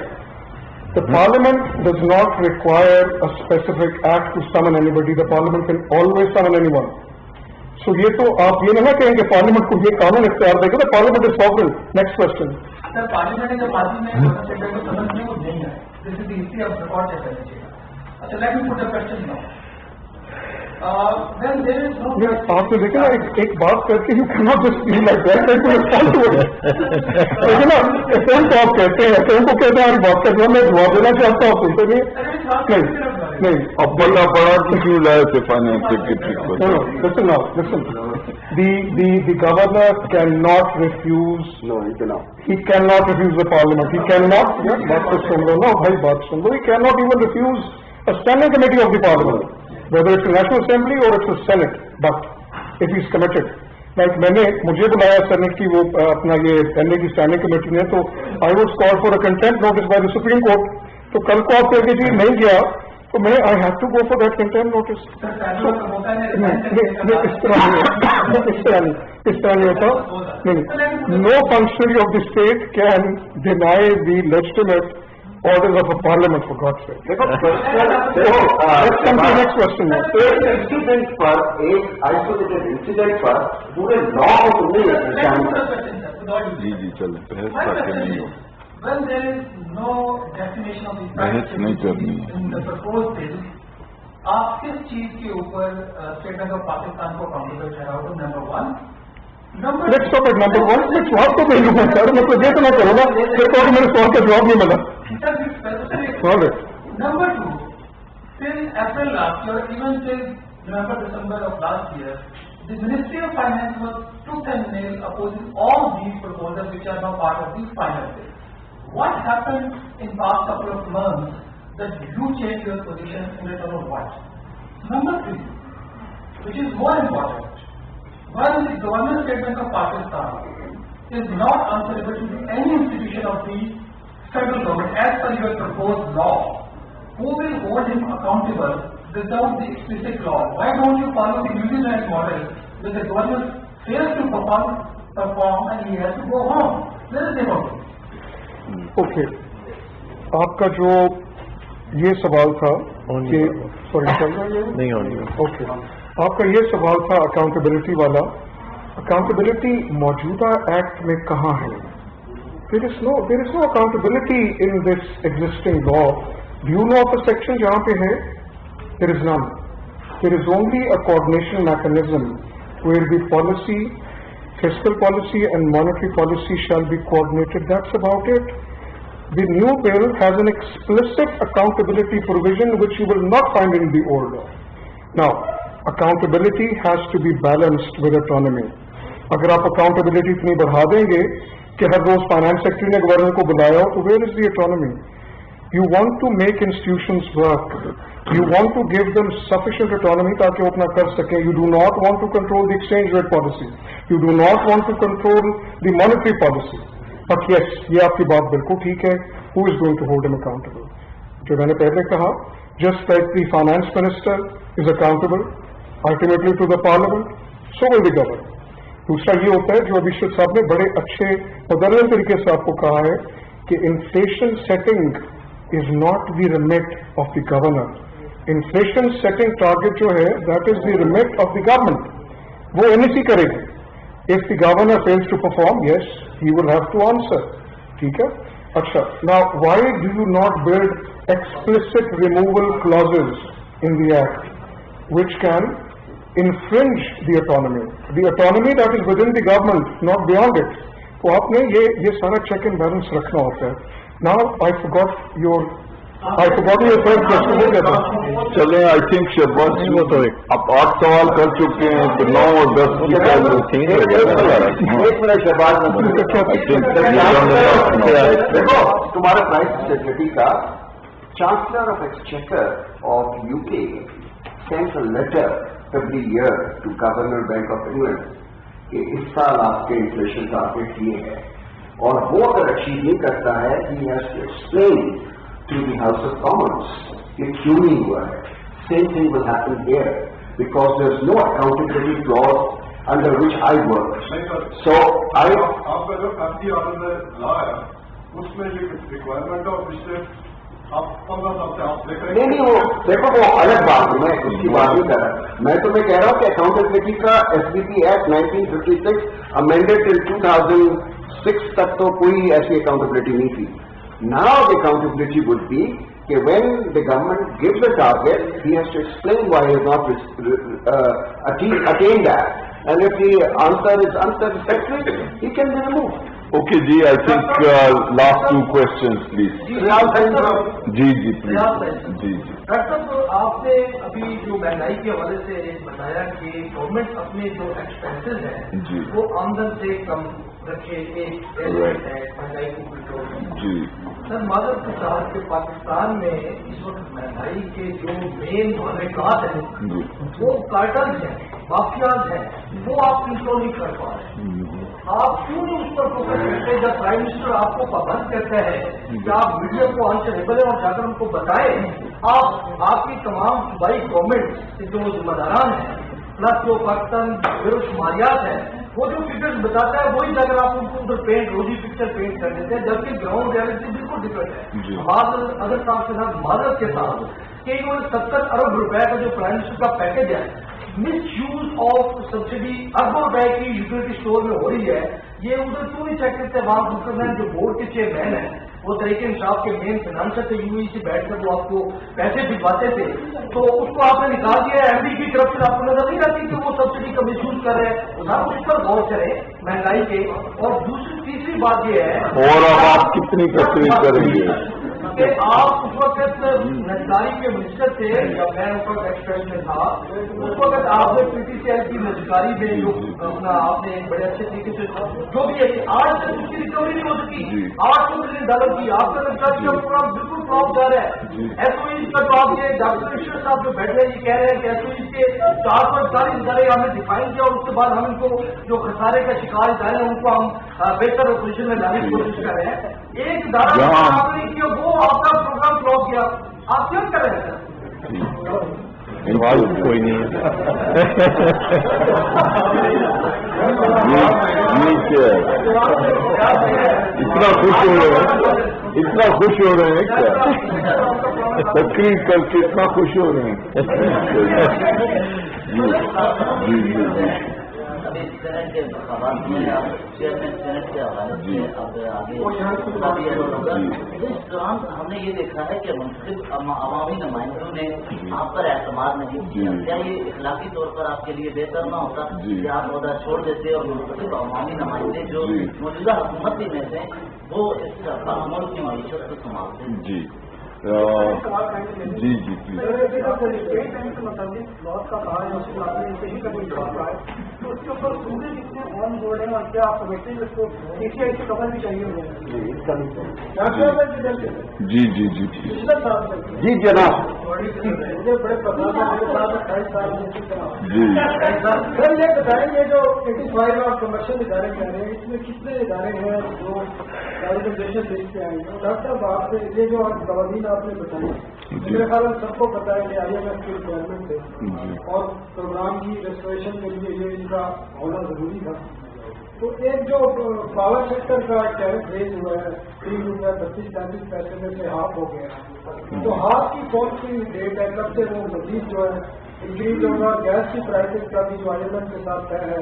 The Parliament does not require a specific act to summon anybody. The Parliament can always summon anyone. So ये तो आप ये ना कहेंगे पार्लियामेंट को ये कानून इख्तियार देगा, तो parliament is sovereign. Next question. Sir parliament ने जो पार्टी में सेक्टर को समझने को नहीं है, this is the history of record check चाहिए। अच्छा, let me put a question now. Then there is no. आपने देखा ना एक बात करके you can not just be like that and respond to it. देखिए ना, फोन को आप कहते हैं, फोन को कहते हैं बात करते हैं, मैं जवाब देना चाहता हूँ, सुनते नहीं। अब बड़ा क्यों लाए थे फाइनेंस सेक्रेटरी को? Listen now, listen. The governor cannot refuse. No, he cannot. He cannot refuse the parliament. He cannot. बात तो सुन लो ना भाई, बात सुन लो. He cannot even refuse a standing committee of the parliament, whether it's the National Assembly or it's the Senate. But if he's committed, like मुझे बुलाया senate की वो अपना ये एनए की स्टैंडिंग कमेटी ने, तो I would call for a contempt notice by the supreme court. तो कल को आप कहेंगे जी नहीं गया तो मैं I have to go for that contempt notice. इस तरह नहीं होता। नहीं, no functionary of the state can deny the legitimate orders of a parliament, for God's sake. देखो Let's come to the next question now. एक incident पर, एक isolated incident पर पूरे लॉ को तुमने जी चलें, बहस करके नहीं हो, When there is no definition of the बहस नहीं करनी है। in the proposed bill, आप किस चीज के ऊपर स्टेट बैंक ऑफ पाकिस्तान को अकाउंटेबल ठहराओगे? Number 1. Number Let's stop at number 1. मैं जवाब तो नहीं लूंगा सर, मतलब ये तो मैं करूँगा फिर तो मेरे सवाल का जवाब नहीं मिला। Number 2, till April last year, even till November, December of last year, the Ministry of Finance was tooth and nail opposing all these proposals which are now part of the final bill. What happened in past couple of months that you changed your position in return of what? Number 3, which is more important, when the Governor State Bank of Pakistan is not answerable to any institution of the federal government as per your proposed law, who will hold him accountable without the explicit law? Why don't you follow the New Zealand model where the governor fails to perform and he has to go home? Where is the model? Okay, आपका जो ये सवाल था कि sorry चल रहा है नहीं होनी, ओके, आपका ये सवाल था अकाउंटेबिलिटी वाला। अकाउंटेबिलिटी मौजूदा एक्ट में कहाँ है? There is no accountability in this existing law. Do you know of a section जहाँ पे है? There is none. There is only a coordination mechanism where the policy, fiscal policy and monetary policy shall be coordinated. That's about it. The new bill has an explicit accountability provision which you will not find in the old law. Now, accountability has to be balanced with autonomy. अगर आप accountability इतनी बढ़ा देंगे कि हर रोज finance secretary ने governor को बुलाया हो, तो where is the autonomy? You want to make institutions work. You want to give them sufficient autonomy ताकि वो अपना कर सकें. You do not want to control the exchange rate policy. You do not want to control the monetary policy. But yes, ये आपकी बात बिल्कुल ठीक है. Who is going to hold him accountable? जो मैंने पहले कहा, just like the finance minister is accountable ultimately to the parliament, so will the governor. दूसरा ये होता है जो अभिषेक साहब ने बड़े अच्छे मुदर्रर तरीके से आपको कहा है कि inflation setting is not the remit of the governor. Inflation setting target जो है, that is the remit of the government. वो NEC करेगी. If the governor fails to perform, yes, he will have to answer. ठीक है? अच्छा, now why do you not build explicit removal clauses in the act which can infringe the autonomy that is within the government, not beyond it? तो आपने ये सारा check and balance रखना होता है. Now I forgot your first question. हो गया था. चले, आई थिंक शहबाज जी तो आप 8 सवाल कर चुके हैं, तो 9 और 10 की एक मिनट शहबाज, देखो तुम्हारे प्राइस सेक्रेटरी का chancellor of exchequer of UK sends a letter every year to governor Bank of England कि इस साल आपके इन्फ्लेशन टारगेट ये है, और वो अगर अचीव नहीं करता है, he has to explain to the House of Commons कि क्यों नहीं हुआ है. Same thing will happen here because there is no accountability clause under which I work. So आपका जो काफी ऑर्डर लॉ है उसमें जो रिक्वायरमेंट ऑफ रिसर्च आप 15 साल से आप देख रहे हैं. नहीं, वो देखो वो अलग बात है, मैं उसकी बात नहीं कर रहा. मैं तो मैं कह रहा हूँ कि अकाउंटेबिलिटी का SBP एक्ट 1956 अमेंडेड टिल 2006 तक तो कोई ऐसी अकाउंटेबिलिटी नहीं थी. Now the accountability would be that when the government gives a target, he has to explain why he has not attained that. And if the answer is unsatisfactory, he can be removed. Okay, जी, I think last 2 questions, please. जी, please. जी. Doctor साहब, आपने अभी जो महंगाई के हवाले से बताया कि गवर्नमेंट अपने जो एक्सपेंसेस हैं वो आमदन से कम रखे, एक महंगाई को कंट्रोल जी. सर, मादर के साथ के पाकिस्तान में इस वक्त महंगाई के जो मेन मामलात हैं वो कार्टल है, माफियाज है, वो आप कंट्रोल नहीं कर पा रहे. आप क्यों नहीं उस पर फोकस करते? जब प्राइम मिनिस्टर आपको पाबंद करता है कि आप मीडिया को आंसरेबल है और जाकर उनको बताएं, आपकी तमाम सूबाई गवर्नमेंट के जो जिम्मेदारान हैं प्लस जो पाकिस्तान बेरोशुमारियात है وہ جو فکرز بتاتا ہے وہی اگر آپ ان کو ادھر پینٹ روزی پکچر پینٹ کر دیتے ہیں، جبکہ گراؤنڈ ریالٹی بالکل ڈفرینٹ ہے. اگر صاحب کے ساتھ معذرت کے ساتھ کہ انہوں نے 70 ارب روپے کا جو پرائم منسٹر کا پیکج ہے، مس یوز آف سبسڈی اربوں روپے کی یوٹیلٹی اسٹور میں ہو رہی ہے، یہ ادھر کیوں نہیں چیک کرتے؟ وہاں حکمران جو بورڈ کے چیئرمین ہیں وہ طریق انصاف کے مین فائنانسر تھے، یو ای سے بیٹھ کر وہ آپ کو پیسے بھجواتے تھے، تو اس کو آپ نے نکال دیا. ایم ڈی کی کرپشن آپ کو نظر نہیں آتی کہ وہ سبسڈی کا مس یوز کر رہے ہیں؟ آپ اس پر غور کریں مہنگائی کے. اور تیسری بات یہ ہے اور اب آپ کتنی تقریر کریں گے کہ آپ اس وقت نجکاری کے منسٹر تھے یا میں اس وقت ایکسپریس میں تھا، اس وقت آپ نے پی ٹی سی ایل کی نجکاری میں جو اپنا آپ نے ایک بڑے اچھے طریقے سے جو بھی ہے آج تک اس کی ریکوری نہیں ہو سکی. $800 ملین کی آپ کا نجکاری کا پروگرام بالکل فلاپ جا رہا ہے. ایس او ایز کا جو آپ یہ ڈاکٹر اشرف صاحب جو بیٹھے ہیں یہ کہہ رہے ہیں کہ ایس او ایز کے 440 ادارے ہم نے ڈیفائن کیا اور اس کے بعد ہم ان کو جو خسارے کا شکار ادارے ہیں ان کو ہم بہتر پوزیشن میں لانے کی کوشش کر رہے ہیں. ایک ادارہ آپ نے کیا وہ آپ کا پروگرام فلاپ کیا، آپ کیوں کر رہے ہیں؟ کوئی نہیں اتنا خوش ہو رہے ہیں کیا تقریر کر کے اتنا خوش ہو رہے ہیں؟ جی جی جی سینٹ کے حوالے سے آپ چیئرمین سینٹ کے حوالے سے اب آگے اس دوران ہم نے یہ دیکھا ہے کہ منتخب عوامی نمائندوں نے آپ پر اعتماد نہیں کیا. کیا یہ اخلاقی طور پر آپ کے لیے بہتر نہ ہوتا کہ آپ عہدہ چھوڑ دیتے اور منتخب عوامی نمائندے جو موجودہ حکومت میں تھے وہ اس ملک کی معیشت کو سنبھالتے ہیں؟ جی جی جی اسٹیٹ بینک کے متعلق لاس کا کہا ہے تو اس کے اوپر سودے کتنے آن بورڈ ہیں اور کیا آپ سمجھتے ہیں اس کو ای سی آئی سے خبر بھی چاہیے جی جی جی جی جناب مجھے بڑے پسند ہے میرے ساتھ 28 سال جی سر یہ بتائیں یہ جو 85 اور کمرشل ادارے کہہ رہے ہیں اس میں کتنے ادارے ہیں جو پرائیویٹائزیشن لسٹ پہ آئیں گے؟ ڈاکٹر صاحب آپ سے یہ جو قوانین آپ نے بتائی میرے خیال میں سب کو پتا ہے کہ آئی ایم ایف کی ریکوائرمنٹ ہے اور پروگرام کی ریسٹوریشن کے لیے یہ ان کا ہونا ضروری تھا. تو ایک جو پاور سیکٹر کا ٹیرف ریز ہوا ہے 3 روپے 32-33 پیسے میں سے ہاف ہو گیا ہے، تو ہاف کی کون سی ڈیٹ ہے کب سے وہ مزید جو ہے انکریز ہوگا؟ گیس کی پرائسز کا بھی جو آئی ایم ایف کے ساتھ طے ہے،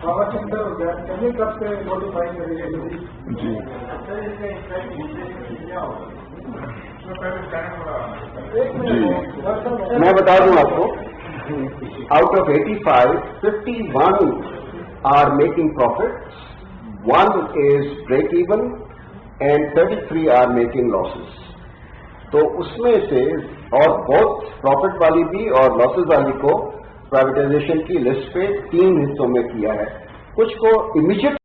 پاور سیکٹر اور گیس چلیے کب سے نوٹیفائی کریں گے؟ جی میں بتا دوں آپ کو out of 85 51 are making profits, 1 is break even and 33 are making losses. تو اس میں سے اور بہت پروفٹ والی بھی اور لاسز والی کو پرائیویٹائزیشن کی لسٹ پہ 3 حصوں میں کیا ہے. کچھ کو امیجیٹ